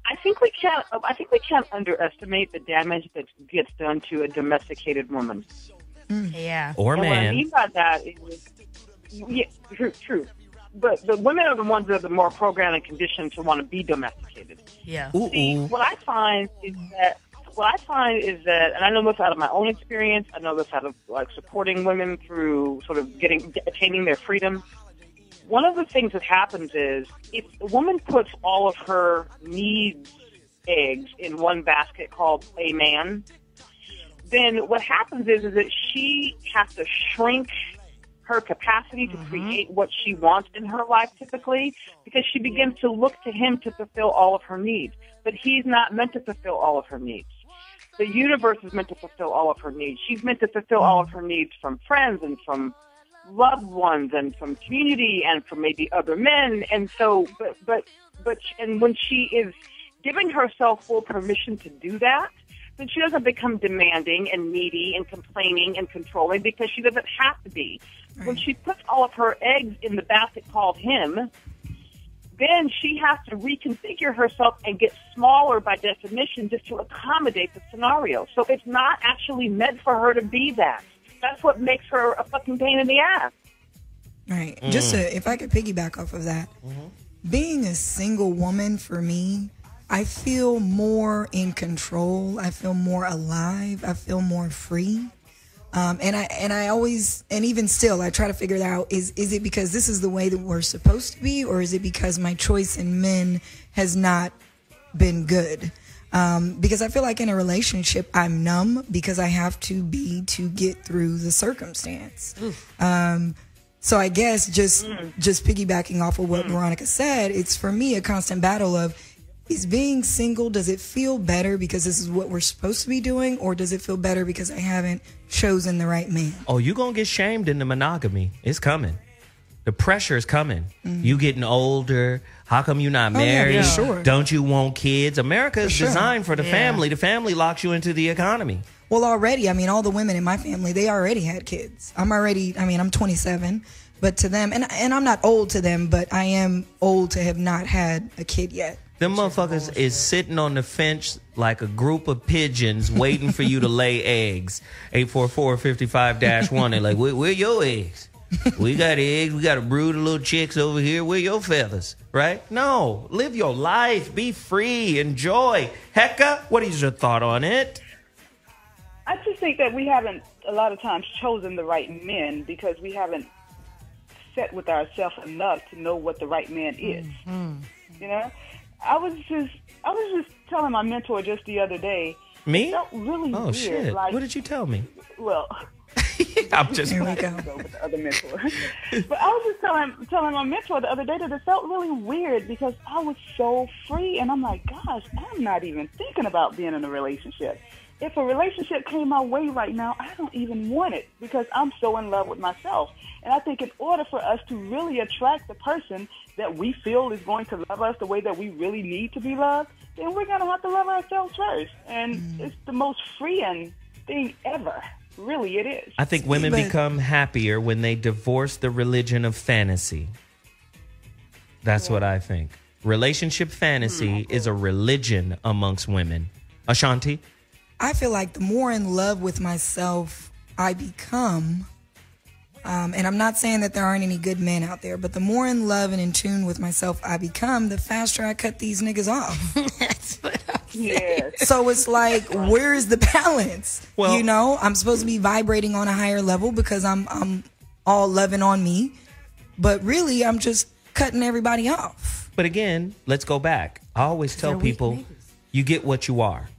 I think we can't underestimate the damage that gets done to a domesticated woman. Yeah. Or and man. What I mean by that is, yeah, true. But the women are the ones that are the more programmed and conditioned to want to be domesticated. Yeah. See, what I find is that, and I know this out of my own experience, I know this out of like supporting women through sort of attaining their freedom. One of the things that happens is if a woman puts all of her needs eggs in one basket called a man, then what happens is that she has to shrink her capacity to create what she wants in her life typically, because she begins to look to him to fulfill all of her needs. But he's not meant to fulfill all of her needs. The universe is meant to fulfill all of her needs. She's meant to fulfill all of her needs from friends and from loved ones and from community and from maybe other men. And so, and when she is giving herself full permission to do that, then she doesn't become demanding and needy and complaining and controlling, because she doesn't have to be. Right. When she puts all of her eggs in the basket called him, then she has to reconfigure herself and get smaller by definition just to accommodate the scenario. So it's not actually meant for her to be that. That's what makes her a fucking pain in the ass. Right. Just if I could piggyback off of that, being a single woman for me, I feel more in control. I feel more alive. I feel more free. And I always, and even still, I try to figure it out, is it because this is the way that we're supposed to be, or is it because my choice in men has not been good? Because I feel like in a relationship, I'm numb because I have to be to get through the circumstance. So I guess just piggybacking off of what Veronica said, it's for me a constant battle of, is being single, does it feel better because this is what we're supposed to be doing, or does it feel better because I haven't chosen the right man? Oh, you're going to get shamed into monogamy. It's coming. The pressure is coming. You getting older. How come you're not married? Yeah, sure. Don't you want kids? America is designed for the family. The family locks you into the economy. Well, already, I mean, all the women in my family, they already had kids. I'm 27, but to them, and I'm not old to them, but I am old to have not had a kid yet. Them motherfuckers is sitting on the fence like a group of pigeons waiting for you to lay eggs. 844-55-1. They're like, where your eggs? We got eggs. We got a brood of little chicks over here. Where your feathers? Right? No. Live your life. Be free. Enjoy. Heka, what is your thought on it? I just think that we haven't, a lot of times, chosen the right men because we haven't set with ourselves enough to know what the right man is. You know? I was just telling my mentor just the other day. Me? It felt really weird. Shit. Like, what did you tell me? Well, I'm just here we go. With the other mentor. But I was just telling my mentor the other day that it felt really weird because I was so free, and I'm like, gosh, I'm not even thinking about being in a relationship. If a relationship came my way right now, I don't even want it because I'm so in love with myself. And I think in order for us to really attract the person that we feel is going to love us the way that we really need to be loved, then we're going to have to love ourselves first. And it's the most freeing thing ever. Really, it is. I think women become happier when they divorce the religion of fantasy. That's what I think. Relationship fantasy is a religion amongst women. Ashonti? I feel like the more in love with myself I become, and I'm not saying that there aren't any good men out there, but the more in love and in tune with myself I become, the faster I cut these niggas off. That's what I'm saying. So it's like, where's the balance? Well, you know, I'm supposed to be vibrating on a higher level because I'm all loving on me, but really I'm just cutting everybody off. But again, let's go back. I always tell people, you get what you are.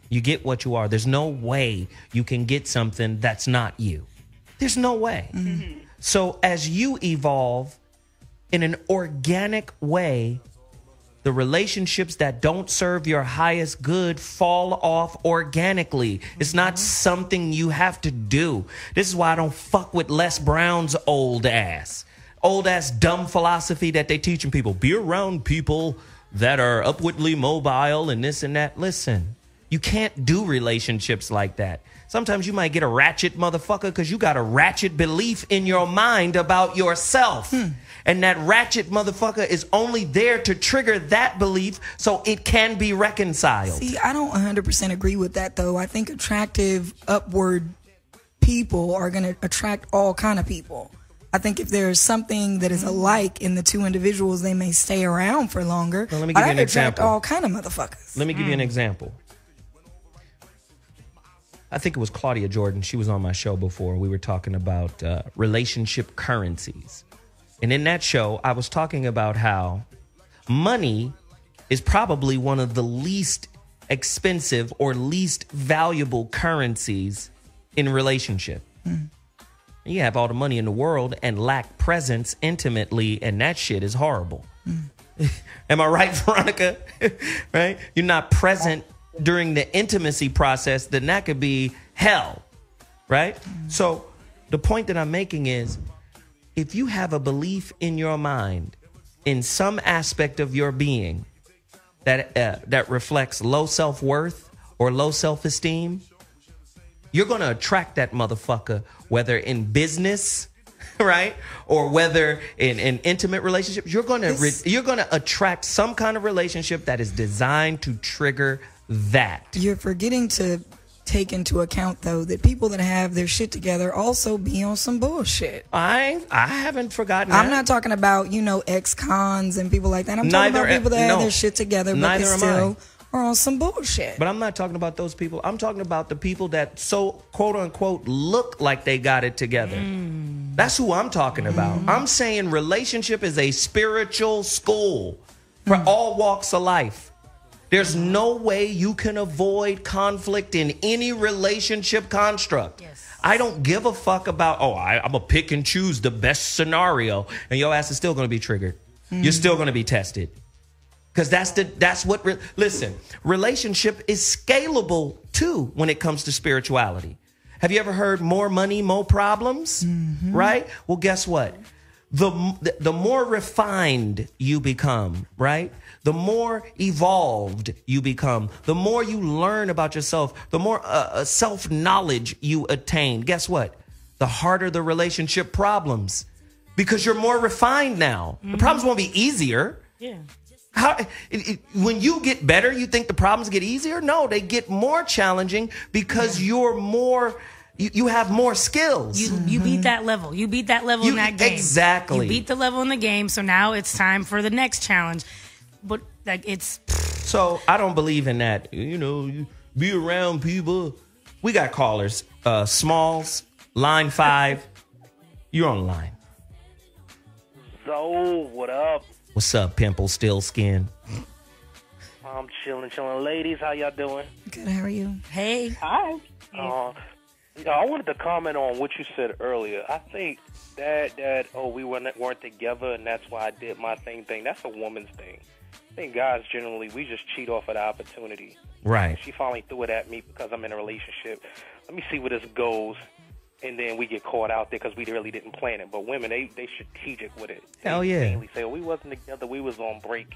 You get what you are. There's no way you can get something that's not you. There's no way. So as you evolve in an organic way, the relationships that don't serve your highest good fall off organically. It's not something you have to do. This is why I don't fuck with Les Brown's old ass dumb philosophy that they teaching people. Be around people that are upwardly mobile and this and that. Listen. You can't do relationships like that. Sometimes you might get a ratchet motherfucker because you got a ratchet belief in your mind about yourself. And that ratchet motherfucker is only there to trigger that belief so it can be reconciled. See, I don't 100% agree with that, though. I think attractive, upward people are going to attract all kind of people. I think if there's something that is alike in the two individuals, they may stay around for longer. Well, let me give you an attract example. all kind of motherfuckers. Let me give you an example. I think it was Claudia Jordan. She was on my show before. We were talking about relationship currencies. And in that show, I was talking about how money is probably one of the least expensive or least valuable currencies in a relationship. You have all the money in the world and lack presence intimately, and that shit is horrible. Am I right, Veronica? Right? You're not present during the intimacy process, then that could be hell, right? So the point that I'm making is, if you have a belief in your mind, in some aspect of your being that reflects low self-worth or low self-esteem, you're going to attract that motherfucker, whether in business, right, or whether in intimate relationships. You're going to attract some kind of relationship that is designed to trigger that. You're forgetting to take into account, though, that people that have their shit together also be on some bullshit. I haven't forgotten I'm that. not talking about, ex-cons and people like that. I'm talking about people that have their shit together, but they still are on some bullshit. But I'm not talking about those people. I'm talking about the people that so, quote unquote, look like they got it together. That's who I'm talking about. I'm saying relationship is a spiritual school for all walks of life. There's no way you can avoid conflict in any relationship construct. I don't give a fuck about, I'm going to pick and choose the best scenario, and your ass is still going to be triggered. You're still going to be tested. Because listen, relationship is scalable too when it comes to spirituality. Have you ever heard more money, more problems? Right? Well, guess what? The more refined you become, right? The more evolved you become, the more you learn about yourself, the more self-knowledge you attain. Guess what? The harder the relationship problems, because you're more refined now. The problems won't be easier. Yeah. When you get better, you think the problems get easier? No, they get more challenging because you're more... You have more skills. You beat that level. You beat that level in that game. Exactly. You beat the level in the game, so now it's time for the next challenge. But it's... So I don't believe in that. You be around people. We got callers. Smalls, line 5. You're on the line. So, what up? What's up, pimple still skin? I'm chilling. Ladies, how y'all doing? Good, how are you? Hey. Hi. I wanted to comment on what you said earlier. I think that we weren't together and that's why I did my thing. That's a woman's thing. I think guys generally, we just cheat off of the opportunity. Right. She finally threw it at me because I'm in a relationship. Let me see where this goes. And then we get caught out there because we really didn't plan it. But women, they strategic with it. Hell yeah. They mainly say, we wasn't together, we was on break.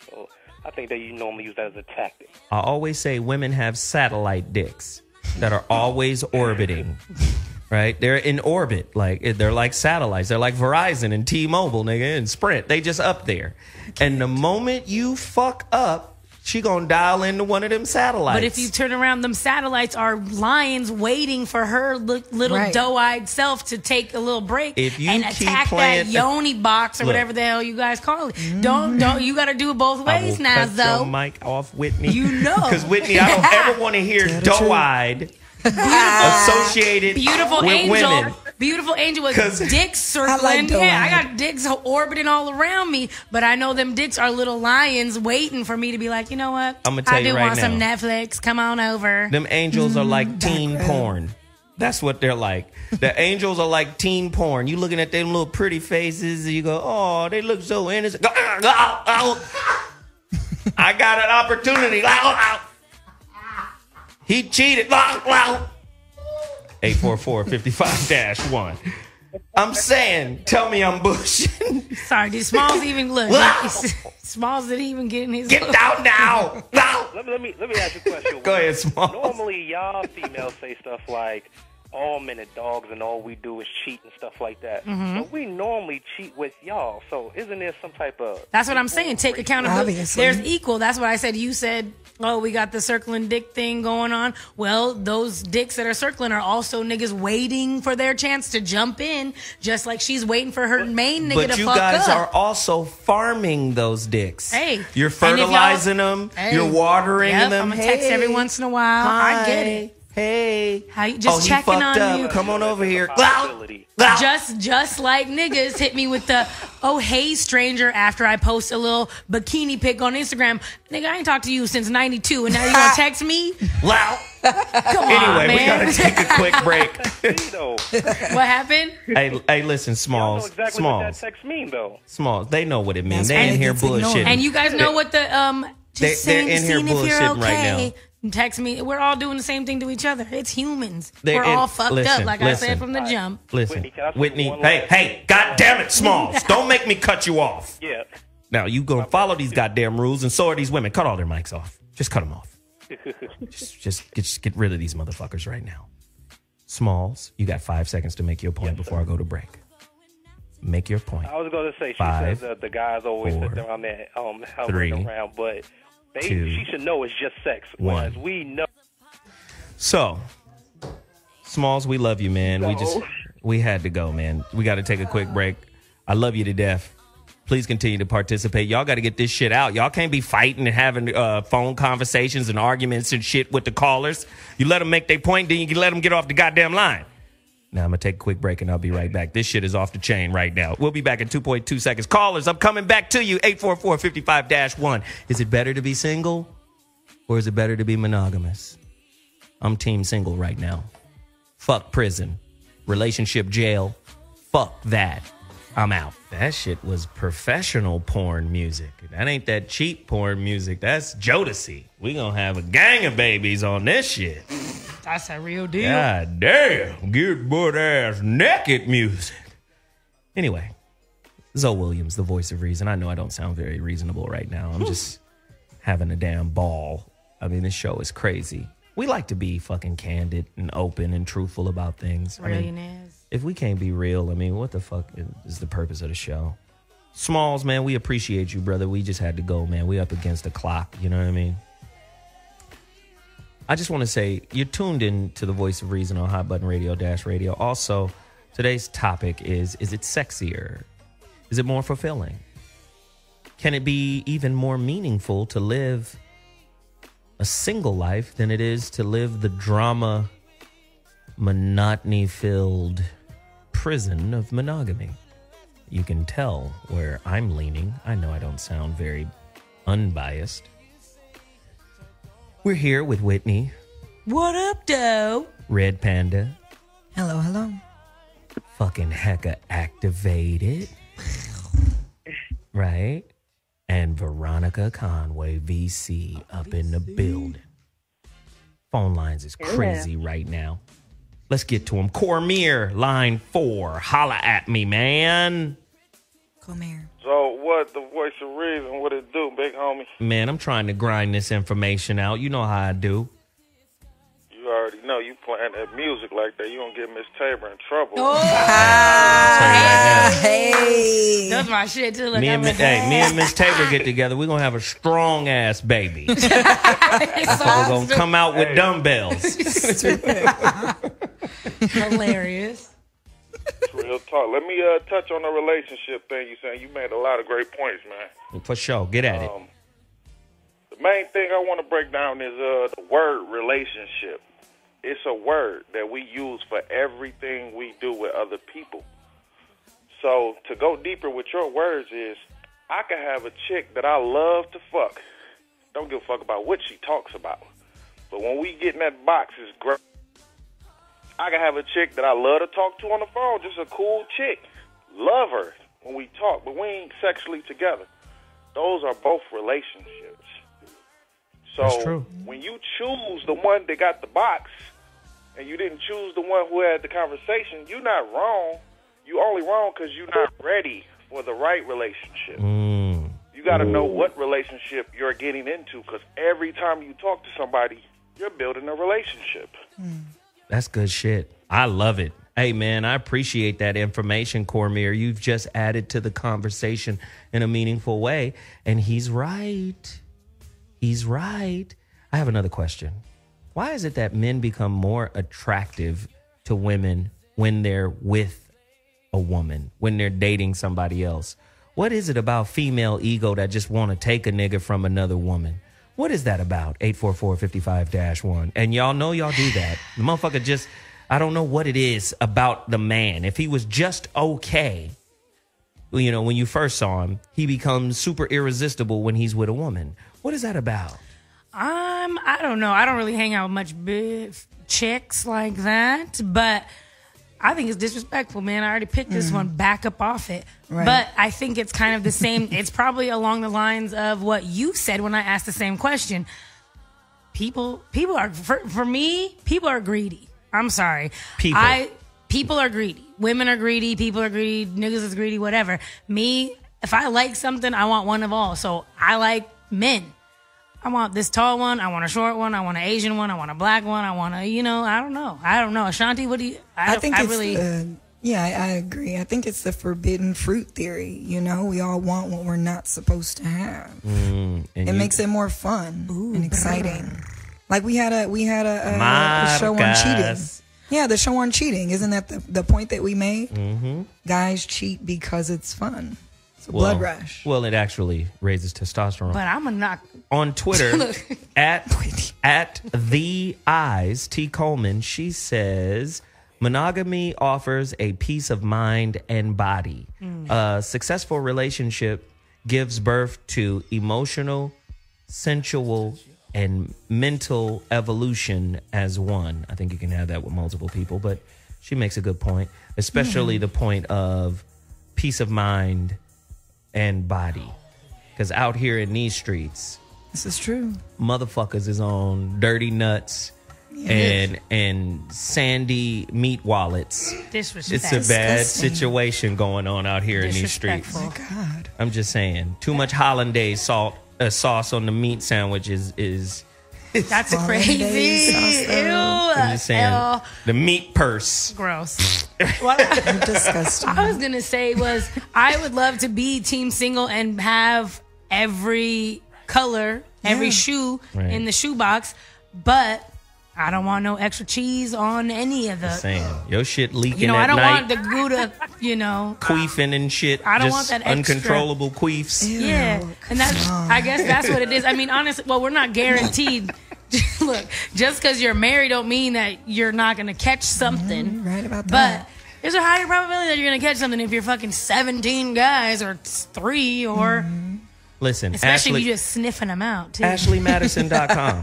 So I think that you normally use that as a tactic. I always say women have satellite dicks that are always orbiting, right? They're in orbit. They're like satellites. They're like Verizon and T-Mobile, nigga, and Sprint. They just up there. And the moment you fuck up, she gonna dial into one of them satellites. But if you turn around, them satellites are lions waiting for her little doe-eyed self to take a little break and attack that yoni box or whatever the hell you guys call it. Don't you got to do it both ways now, cut though. your mic off, Whitney. You know, because Whitney, I don't ever want to hear doe-eyed associated with women. Beautiful angel with dicks circling. I got dicks orbiting all around me, but I know them dicks are little lions waiting for me to be like, you know what? I'm gonna tell you right now. I do want some Netflix. Come on over. Them angels are like teen porn. That's what they're like. The angels are like teen porn. You looking at them little pretty faces, and you go, oh, they look so innocent. I got an opportunity. He cheated. 844-55-1. I'm saying, tell me I'm bushing. Sorry, did Smalls even look? Smalls didn't even get in his. Get down now. Let me ask you a question. Go ahead, Smalls. Normally, y'all females say stuff like, all men are dogs and all we do is cheat and stuff like that. Mhm. But we normally cheat with y'all. So isn't there some type of... That's what I'm saying. Take accountability. Obviously. There's equal. That's what I said. You said, oh, we got the circling dick thing going on. Well, those dicks that are circling are also niggas waiting for their chance to jump in, just like she's waiting for her main nigga But to you fuck guys up. are also farming those dicks. Hey. You're And if y'all- fertilizing them. Hey. You're watering Yep, them. I'm gonna text every once in a while. I get it. Hey. How you just he checking fucked on up. you. Come on over here. Just like niggas hit me with the, oh, hey, stranger, after I post a little bikini pic on Instagram. Nigga, I ain't talked to you since 92, and now you gonna text me? Wow. Come on, Anyway, we man. gotta take a quick break. What happened? Hey, listen, Smalls. know exactly Smalls. what that text mean, though. Smalls. They know what it means. That's They in right. here It's ignored. bullshitting. And you guys know what the They're just saying, in here seeing if you're bullshitting right okay. Text me. We're all doing the same thing to each other. It's humans. They're We're in- all fucked listen, up, like I listen. said from the jump. Listen, Whitney. Hey, God damn it, Smalls. Don't make me cut you off. Yeah. Now, you gonna follow these goddamn rules, and so are these women. Cut all their mics off. Just cut them off. Just get rid of these motherfuckers right now. Smalls, you got 5 seconds to make your point before I go to break. Make your point. I was going to say, she 5, says that the guys always 4, sit around there three, hovering around, but two, she should know it's just sex. 1. Whereas we know. So, Smalls, we love you, man. We had to go, man. We got to take a quick break. I love you to death. Please continue to participate. Y'all got to get this shit out. Y'all can't be fighting and having phone conversations and arguments and shit with the callers. You let them make their point, then you can let them get off the goddamn line. Now, I'm going to take a quick break, and I'll be right back. This shit is off the chain right now. We'll be back in 2.2 seconds. Callers, I'm coming back to you. 844-55-1. Is it better to be single, or is it better to be monogamous? I'm team single right now. Fuck prison. Relationship jail. Fuck that. I'm out. That shit was professional porn music. That ain't that cheap porn music. That's Jodeci. We gonna have a gang of babies on this shit. That's a real deal. God damn. Get butt ass naked music. Anyway, Zoe Williams, the voice of reason. I know I don't sound very reasonable right now. I'm just having a damn ball. I mean, this show is crazy. We like to be fucking candid and open and truthful about things. If we can't be real, I mean, what the fuck is the purpose of the show? Smalls, man, we appreciate you, brother. We just had to go, man. We up against the clock, you know what I mean? I just want to say, you're tuned in to the Voice of Reason on Hot Button Radio - Radio. Also, today's topic is it sexier? Is it more fulfilling? Can it be even more meaningful to live a single life than it is to live the drama, monotony-filled prison of monogamy? You can tell where I'm leaning. I know I don't sound very unbiased. We're here with Whitney. What up, though? Red Panda. Hello, hello. Fucking Heka activated. Right? And Veronica Conway, VC, up in the building. Phone lines is crazy right now. Let's get to him. Cormier, line 4. Holla at me, man. Cormier. So what, the voice of reason, what it do, big homie? Man, I'm trying to grind this information out. You know how I do. You already know you playing that music like that, you gonna get Miss Taber in trouble. Hey. That's my shit, too. Like, Me and Miss Taber get together. We're going to have a strong-ass baby. We're going to come out with dumbbells. Hilarious. Real talk. Let me touch on the relationship thing you saying. You made a lot of great points, man. For sure. Get at it. The main thing I want to break down is the word relationship. It's a word that we use for everything we do with other people. So to go deeper with your words is, I can have a chick that I love to fuck. Don't give a fuck about what she talks about. But when we get in that box, it's great. I can have a chick that I love to talk to on the phone, just a cool chick. Love her when we talk, but we ain't sexually together. Those are both relationships. So That's true. When you choose the one that got the box and you didn't choose the one who had the conversation, you're not wrong. You only wrong because you're not ready for the right relationship. You got to know what relationship you're getting into, because every time you talk to somebody, you're building a relationship. That's good shit. I love it. Hey, man, I appreciate that information, Cormier. You've just added to the conversation in a meaningful way. And he's right. He's right. I have another question. Why is it that men become more attractive to women when they're with a woman, when they're dating somebody else? What is it about female ego that just want to take a nigga from another woman? What is that about? 844-55-1. And y'all know y'all do that. The motherfucker just... I don't know what it is about the man. If he was just okay, you know, when you first saw him, he becomes super irresistible when he's with a woman. What is that about? I don't know. I don't really hang out with much big chicks like that, but I think it's disrespectful, man. I already picked this one back up off it. Right. But I think it's kind of the same. It's probably along the lines of what you said when I asked the same question. People are, for me, people are greedy. I'm sorry. People are greedy. Women are greedy. People are greedy. Niggas is greedy. Whatever. Me, if I like something, I want one of all. So I like men. I want this tall one. I want a short one. I want an Asian one. I want a black one. I want a, you know, I don't know. Ashanti, what do you? I agree. I think it's the forbidden fruit theory. You know, we all want what we're not supposed to have. It makes it more fun and exciting. Like we had a show on cheating. Yeah, the show on cheating. Isn't that the point that we made? Mm-hmm. Guys cheat because it's fun. It's a blood rush. Well, it actually raises testosterone. But I'm a knock on Twitter at the eyes T Coleman. She says monogamy offers a peace of mind and body. A successful relationship gives birth to emotional, sensual, and mental evolution as one. I think you can have that with multiple people, but she makes a good point, especially the point of peace of mind and body. Because out here in these streets, this is true. Motherfuckers is on dirty nuts and sandy meat wallets. Disrespect. It's a bad situation going on out here in these streets. Oh my God. I'm just saying, too much hollandaise sauce on the meat sandwich is that's crazy. Ew. I'm just saying, the meat purse. Gross. Disgusting. I was gonna say I would love to be team single and have every color, every shoe in the shoebox, but I don't want no extra cheese on any of the. Saying your shit leaking. You know, at I don't night, want the Gouda. You know, queefing and shit. I don't just want that extra. uncontrollable queefs. Yeah, and I guess that's what it is. I mean, honestly, well, we're not guaranteed. Look, just because you're married don't mean that you're not gonna catch something. Right about that. But there's a higher probability that you're gonna catch something if you're fucking 17 guys or 3 or. Listen, especially if you're just sniffing them out, too. AshleyMadison.com.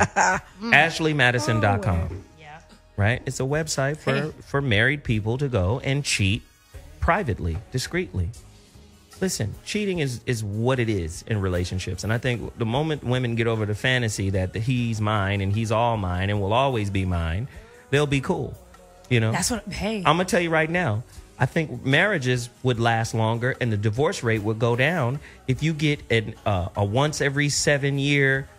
AshleyMadison.com. Yeah. Right? It's a website for married people to go and cheat privately, discreetly. Listen, cheating is what it is in relationships. And I think the moment women get over the fantasy that he's mine and he's all mine and will always be mine, they'll be cool. You know? That's what, hey. I'm going to tell you right now. I think marriages would last longer and the divorce rate would go down if you get a once every 7 year,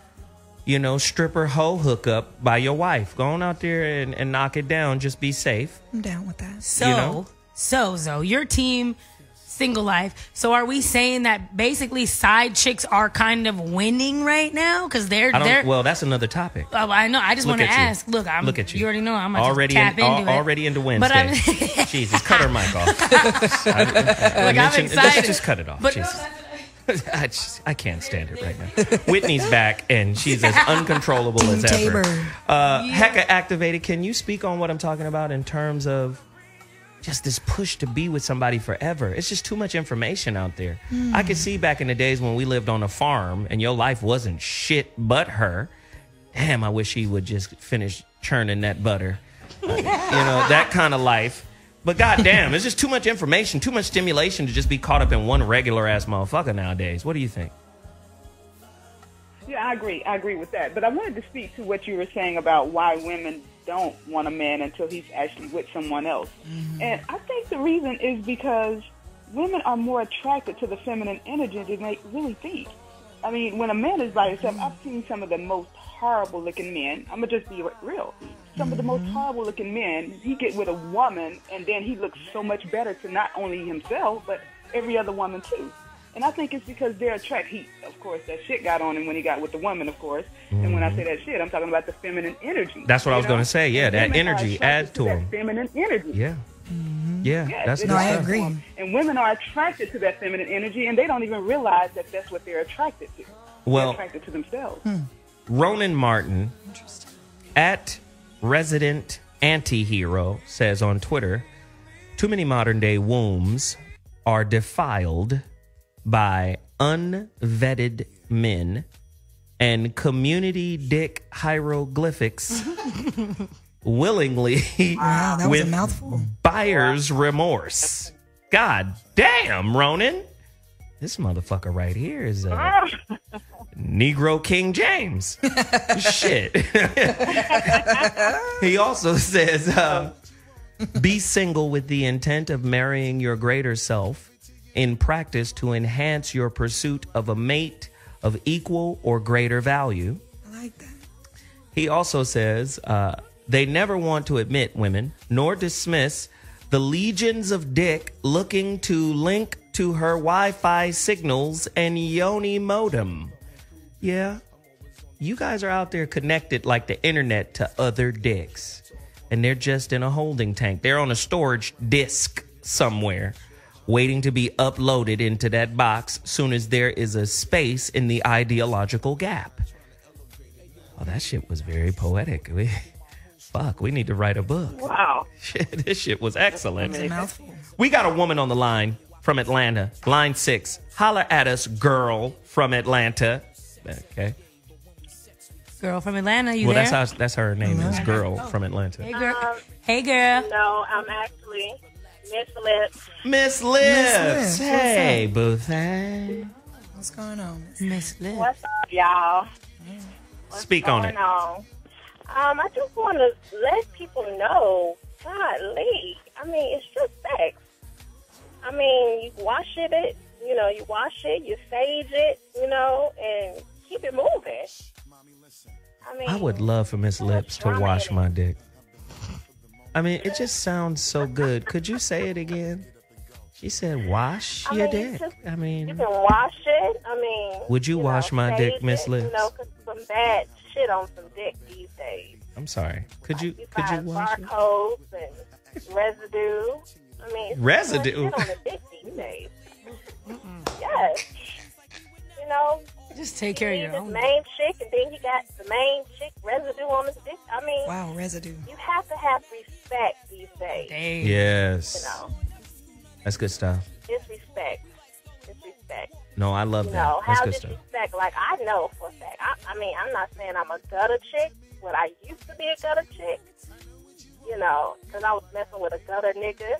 you know, stripper hoe hookup by your wife. Go on out there and knock it down. Just be safe. I'm down with that. So, your team, single life. So are we saying that basically side chicks are kind of winning right now? Because they're well, that's another topic. Oh, I know. I just want to ask. Look at you. You already know I'm already tap into it. Already into Wednesday. Jesus, cut her mic off. I'm excited. Just cut it off. I can't stand it right now. Whitney's back and she's as uncontrollable as ever. Heka activated. Can you speak on what I'm talking about in terms of just this push to be with somebody forever? It's just too much information out there. I could see back in the days when we lived on a farm and your life wasn't shit but her. Damn, I wish he would just finish churning that butter. You know, that kind of life. But goddamn, it's just too much information, too much stimulation to just be caught up in one regular ass motherfucker nowadays. What do you think? Yeah, I agree. I agree with that. But I wanted to speak to what you were saying about why women don't want a man until he's actually with someone else. Mm-hmm. And I think the reason is because women are more attracted to the feminine energy than they really think. I mean, when a man is by himself, I've seen some of the most horrible looking men. I'm gonna just be real. Some of the most horrible looking men, he get with a woman, and then he looks so much better to not only himself but every other woman too. And I think it's because they're attracted. Of course, that shit got on him when he got with the woman, of course. And when I say that shit, I'm talking about the feminine energy. That's what I was going to say. Yeah, that energy adds to him. That feminine energy. Yeah. Yeah, that's no, good I stuff. agree. And women are attracted to that feminine energy, and they don't even realize that that's what they're attracted to. Well, they're attracted to themselves. Ronan Martin at Resident Antihero says on Twitter, too many modern day wombs are defiled by unvetted men and community dick hieroglyphics willingly wow, that was a mouthful. Buyer's remorse. God damn, Ronan. This motherfucker right here is Negro King James. Shit. He also says, be single with the intent of marrying your greater self, in practice to enhance your pursuit of a mate of equal or greater value. I like that. He also says, they never want to admit, women, nor dismiss the legions of dick looking to link to her Wi-Fi signals and yoni modem. Yeah, you guys are out there connected like the internet to other dicks. And they're just in a holding tank. They're on a storage disk somewhere, waiting to be uploaded into that box soon as there is a space in the ideological gap. Oh, that shit was very poetic. We need to write a book. Wow. Shit, this shit was excellent. It's a mouthful. We got a woman on the line from Atlanta. Line 6. Holler at us, girl from Atlanta. Okay. Girl from Atlanta, you well, there? that's her name is Girl from Atlanta. Hey, girl. Hey, girl. No, I'm actually Miss Lips. Miss Lips. Hey, boo thing. What's going on? Miss Lips. What's up, y'all? Speak on it. I just want to let people know, golly, I mean, it's just sex. I mean, you wash it, you sage it, and keep it moving. I would love for Miss Lips to wash my dick. I mean, it just sounds so good. Could you say it again? She said, wash your dick. I mean, you can wash it. I mean, would you wash my dick, Miss Lips? Cause some bad shit on some dick these days. I'm sorry. Could you wash it? Barcodes and residue. I mean, residue. Shit on the dick these days. Yes. Just take care of your own. Main chick, and then you got the main chick residue on the dick. I mean, wow, residue. You have to have respect these days. Dang. Yes. That's good stuff. It's respect. It's respect. No, I love that. That's good stuff. Respect? Like, I know for a fact. I mean, I'm not saying I'm a gutter chick, but I used to be a gutter chick, because I was messing with a gutter nigga,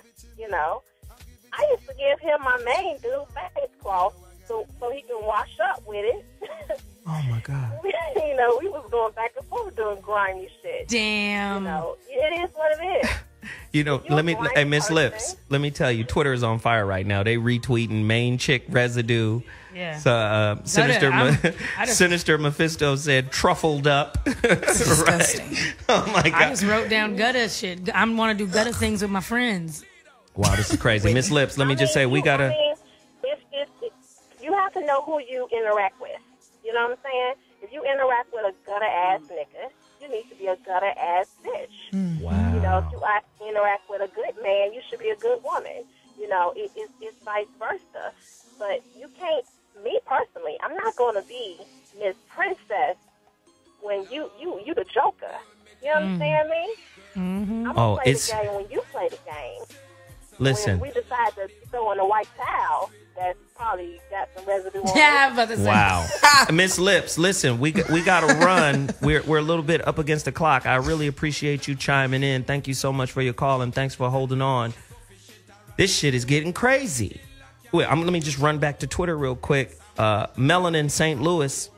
I used to give him my main dude face cloth so he can wash up with it. Oh, my God. We was going back and forth doing grimy shit. Damn. It is what it is. Hey, Miss Lips, let me tell you, Twitter is on fire right now. They retweeting main chick residue. Yeah. So, Sinister Mephisto said truffled up. Disgusting. Right? Oh my God. I just wrote down gutter shit. I want to do gutter things with my friends. Wow, this is crazy. Miss Lips, let me just say, we gotta. You have to know who you interact with. You know what I'm saying? If you interact with a gutter ass nigga, you need to be a gutter ass bitch. Wow. If you interact with a good man, you should be a good woman. It's vice versa. But you can't. Me personally, I'm not going to be Miss Princess when you the Joker. You understand me? Mm-hmm. I'm gonna play the game when you play the game. Listen. When we decide to throw in a white towel, that's probably got some residue on it. Yeah, but wow. Miss Lips, listen, we got to run. We're a little bit up against the clock. I really appreciate you chiming in. Thank you so much for your call, and thanks for holding on. This shit is getting crazy. Wait, let me just run back to Twitter real quick. Melon in St. Louis.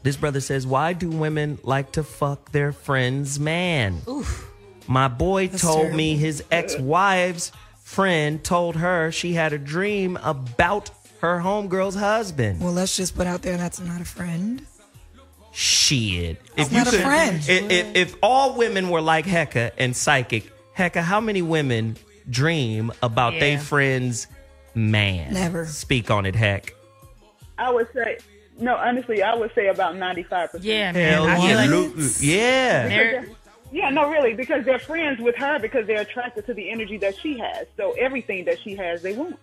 This brother says, why do women like to fuck their friend's man? Oof. My boy told me his ex-wife's friend told her she had a dream about her homegirl's husband. Well, let's just put out there that's not a friend. Shit. It's not a friend. If all women were like Heka and psychic, Heka, how many women dream about their friend's man? Never. Speak on it, Heck. I would say, no, honestly, I would say about 95%. Yeah, man. Hell I feel like yeah. Yeah, no, really, because they're friends with her because they're attracted to the energy that she has. So everything that she has, they want.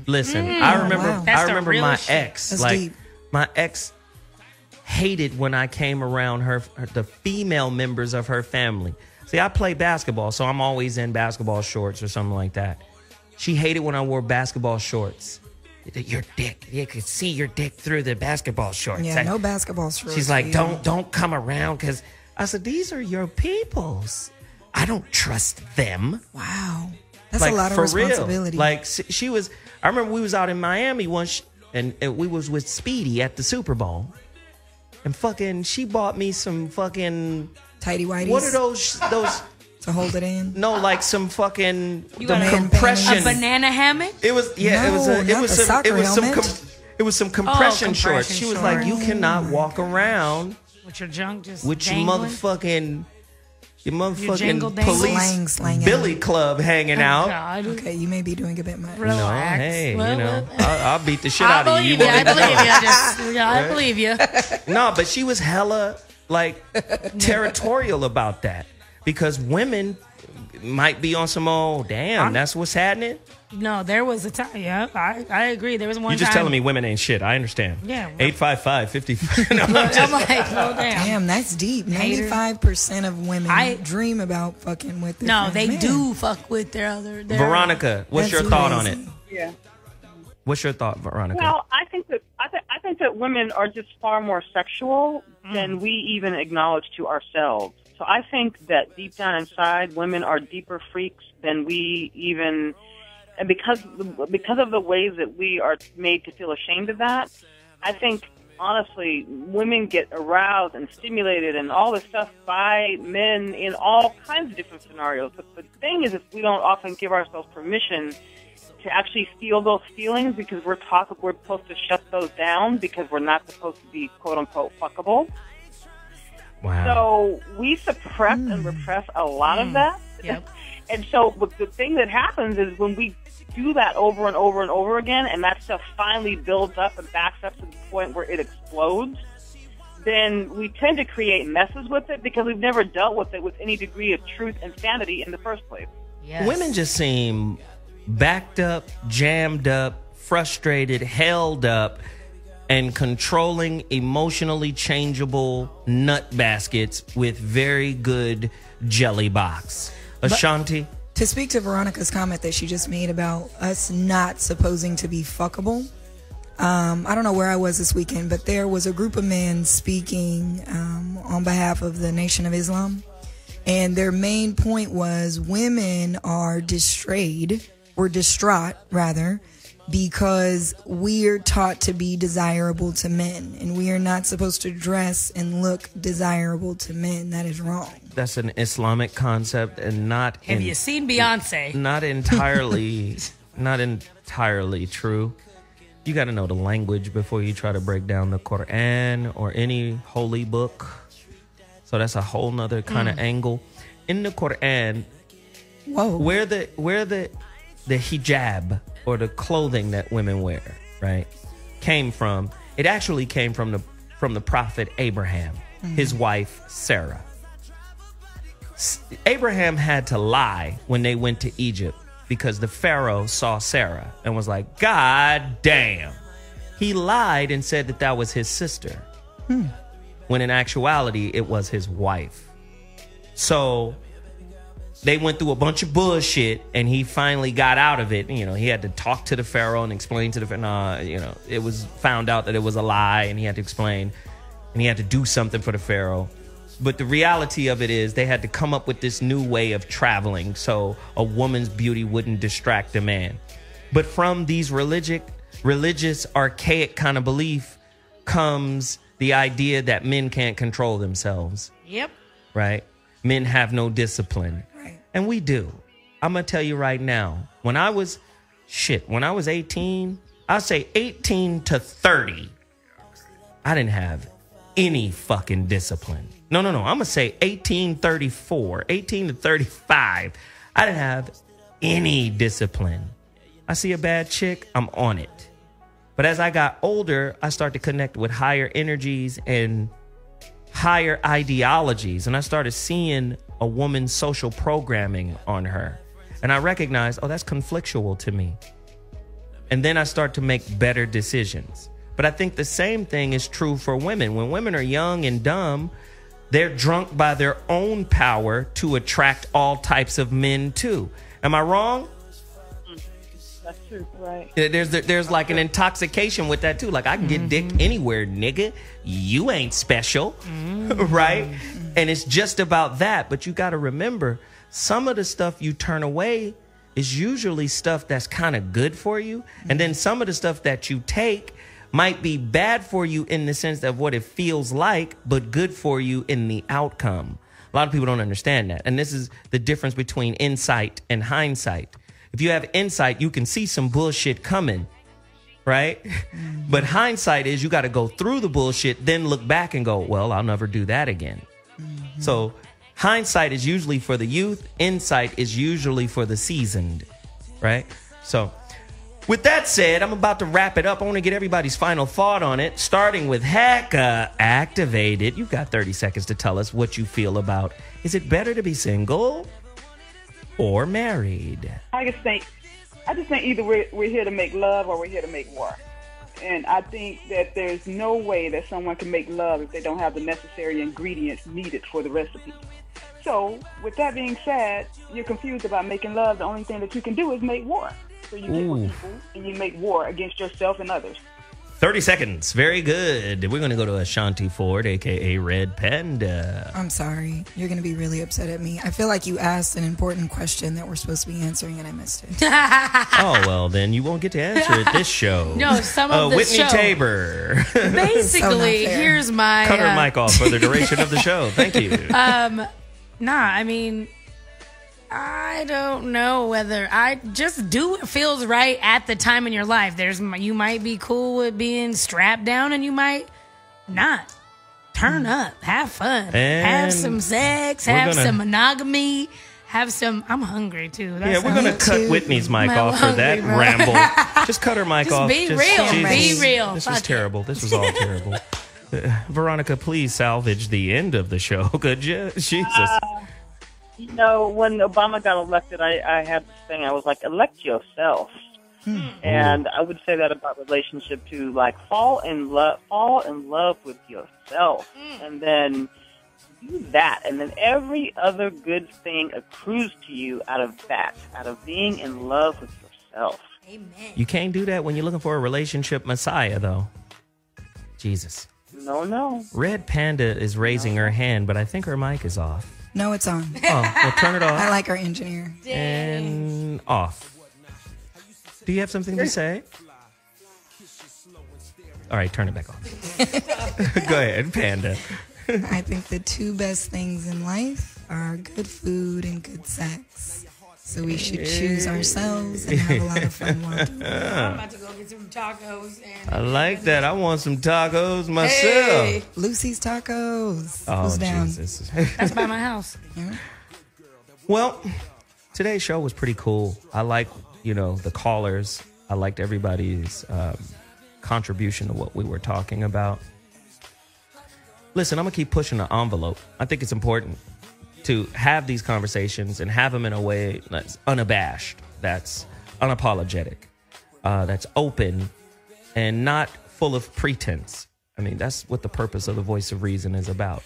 Listen, I remember That's I the remember real my shit. ex. That's Like deep. my ex hated when I came around the female members of her family. See, I play basketball, so I'm always in basketball shorts or something like that. She hated when I wore basketball shorts. Your dick, you could see your dick through the basketball shorts. Yeah, no basketball shorts. She's like, for you. don't come around, because I said, these are your peoples. I don't trust them. Wow. That's Like, a lot of for responsibility. real. Like, she was, I remember we was out in Miami once, and we was with Speedy at the Super Bowl. And fucking, she bought me some fucking... Tighty whities. What are those to hold it in? No, like some fucking You the got compression. a banana hammock? It was some compression shorts. She was like, you cannot walk around With your junk just with your dangling? motherfucking jangle dangle? police Slang billy club hanging out. God. Okay, you may be doing a bit much. Relax. No, hey, Well, I'll beat the shit I out of you. believe you. I won't believe let you. me go. I believe you. No, but she was hella like territorial about that, because women might be on some old damn. That's what's happening. No, there was a time. Yeah, I agree. There was one You're just time. telling me women ain't shit. I understand. Yeah. 855-55. No, I'm I'm just- like, oh damn. Damn, that's deep. Hater. 95% of women dream about fucking with their No, friend's they man. do fuck with their other. Veronica, what's That's your thought on it? crazy. Yeah. What's your thought, Veronica? Well, I think that women are just far more sexual than we even acknowledge to ourselves. So I think that deep down inside, women are deeper freaks than we even, and because of the ways that we are made to feel ashamed of that, I think honestly, women get aroused and stimulated and all this stuff by men in all kinds of different scenarios. But the thing is, we don't often give ourselves permission to actually feel those feelings because we're supposed to shut those down because we're not supposed to be quote unquote fuckable. Wow. So we suppress and repress a lot of that. Yep. And so the thing that happens is when we do that over and over and over again, and that stuff finally builds up and backs up to the point where it explodes, then we tend to create messes with it because we've never dealt with it with any degree of truth and sanity in the first place. Yes. Women just seem backed up, jammed up, frustrated, held up, and controlling, emotionally changeable nut baskets with very good jelly box. Ashanti? To speak to Veronica's comment that she just made about us not supposing to be fuckable, I don't know where I was this weekend, but there was a group of men speaking on behalf of the Nation of Islam. And their main point was women are distraught, because we're taught to be desirable to men, and we are not supposed to dress and look desirable to men. That is wrong. That's an Islamic concept and not Have you seen Beyonce? not entirely true. You got to know the language before you try to break down the Quran or any holy book. So that's a whole nother kind of angle. In the Quran, where the hijab or the clothing that women wear, right, came from, it actually came from the prophet Abraham, his wife Sarah. Abraham had to lie when they went to Egypt because the Pharaoh saw Sarah and was like, God damn. He lied and said that was his sister, when in actuality it was his wife. So they went through a bunch of bullshit, and he finally got out of it. You know, he had to talk to the Pharaoh and explain to the Pharaoh. It was found out that it was a lie, and he had to explain, and he had to do something for the Pharaoh. But the reality of it is they had to come up with this new way of traveling so a woman's beauty wouldn't distract a man. But from these religious, archaic kind of belief comes the idea that men can't control themselves. Yep. Right? Men have no discipline. Right. And we do. I'm going to tell you right now, when I was 18, I'll say 18 to 30, I didn't have any fucking discipline. No. I'm going to say 18 to 35. I didn't have any discipline. I see a bad chick, I'm on it. But as I got older, I started to connect with higher energies and higher ideologies. And I started seeing a woman's social programming on her. And I recognized, oh, that's conflictual to me. And then I start to make better decisions. But I think the same thing is true for women. When women are young and dumb, they're drunk by their own power to attract all types of men too. Am I wrong? That's true, right? There's like an intoxication with that too. Like, I can get dick anywhere, nigga. You ain't special, right? And it's just about that. But you got to remember, some of the stuff you turn away is usually stuff that's kind of good for you. And then some of the stuff that you take might be bad for you in the sense of what it feels like, but good for you in the outcome. A lot of people don't understand that. And this is the difference between insight and hindsight. If you have insight, you can see some bullshit coming, right? But hindsight is you got to go through the bullshit, then look back and go, well, I'll never do that again. So hindsight is usually for the youth. Insight is usually for the seasoned, right? So with that said, I'm about to wrap it up. I want to get everybody's final thought on it, starting with Heka. Activated. You've got 30 seconds to tell us what you feel about. Is it better to be single or married? I just think either we're here to make love or we're here to make war. And I think that there's no way that someone can make love if they don't have the necessary ingredients needed for the recipe. So, with that being said, you're confused about making love. The only thing that you can do is make war. So you get with people and you make war against yourself and others. 30 seconds. Very good. We're going to go to Ashonti Ford, a.k.a. Red Panda. I'm sorry. You're going to be really upset at me. I feel like you asked an important question that we're supposed to be answering, and I missed it. Oh, well, then you won't get to answer it this show. No, some of the Whitney show. Tabor. Basically, here's my... Cut her mic off for the duration of the show. Thank you. I mean, I don't know whether I just do what feels right at the time in your life. You might be cool with being strapped down and you might not. Turn up, have fun, And have some sex, have some monogamy, have some. I'm hungry too. We're going to cut Whitney's mic off for that ramble. Just cut her mic off. Be real. Be real. This was terrible. This was all terrible. Veronica, please salvage the end of the show, could you? Jesus. You know, when Obama got elected, I had this thing. I was like, elect yourself. And I would say that about relationship too. Like, fall in love with yourself, and then do that, and then every other good thing accrues to you out of that, out of being in love with yourself. Amen. You can't do that when you're looking for a relationship messiah, though. Jesus. No. Red Panda is raising her hand, but I think her mic is off. No, it's on. Oh, well, turn it off. I like our engineer. And off. Do you have something to say? All right, turn it back off. Go ahead, Panda. I think the two best things in life are good food and good sex. So we should choose ourselves and have a lot of fun while doing it. I'm about to go get some tacos. I like that. I want some tacos myself. Hey, Lucy's Tacos. Oh, Who's down? Jesus. That's by my house. Well, today's show was pretty cool. I like, the callers. I liked everybody's contribution to what we were talking about. Listen, I'm going to keep pushing the envelope. I think it's important to have these conversations and have them in a way that's unabashed, that's unapologetic, that's open and not full of pretense. I mean, that's what the purpose of the Voice of Reason is about.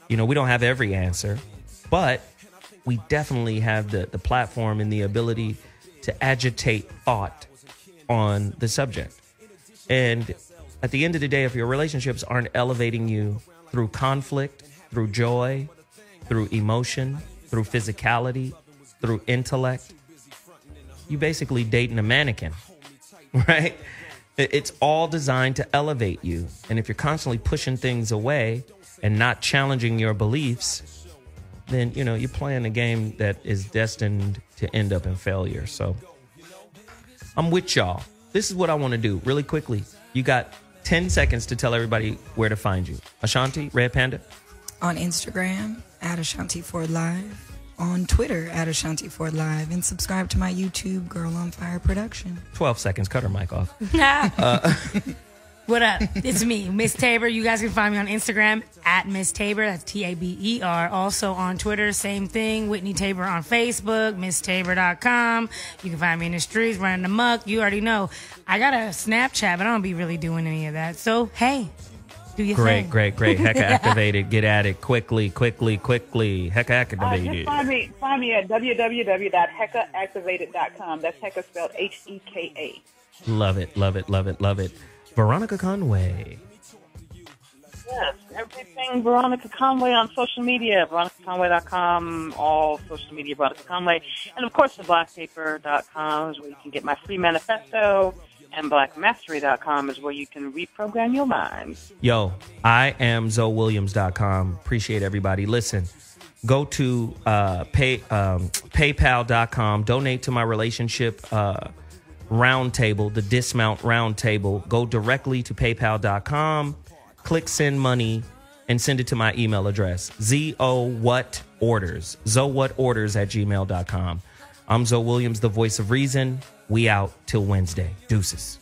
We don't have every answer, but we definitely have the platform and the ability to agitate thought on the subject. And at the end of the day, if your relationships aren't elevating you through conflict, through joy, through emotion, through physicality, through intellect, you basically dating a mannequin, right? It's all designed to elevate you. And if you're constantly pushing things away and not challenging your beliefs, then, you're playing a game that is destined to end up in failure. So I'm with y'all. This is what I want to do really quickly. You got 10 seconds to tell everybody where to find you. Ashonti, Red Panda? On Instagram, at Ashonti Ford Live. On Twitter, at Ashonti Ford Live. And subscribe to my YouTube, Girl on Fire Production. 12 seconds. Cut her mic off. What up? It's me, Miss Taber. You guys can find me on Instagram at Miss Taber. That's Taber. Also on Twitter, same thing. Whitney Taber on Facebook, MissTaber.com. You can find me in the streets running amok. You already know. I got a Snapchat, but I don't be really doing any of that. So, hey, do your thing. Great. Heka activated. Get at it quickly. Heka activated. Just find me at www.hekaactivated.com. That's Heka spelled Heka. Love it. Veronica Conway. Yes, everything Veronica Conway on social media, veronicaconway.com, all social media, Veronica Conway. And, of course, theblackpaper.com is where you can get my free manifesto, and blackmastery.com is where you can reprogram your mind. Yo, I am ZoeWilliams.com. Appreciate everybody. Listen, go to PayPal.com. Donate to my relationship roundtable, the Dismount Roundtable. Go directly to PayPal.com, click send money, and send it to my email address, ZOWhatOrders, ZOWhatOrders@gmail.com. I'm Zoe Williams, the voice of reason. We out till Wednesday. Deuces.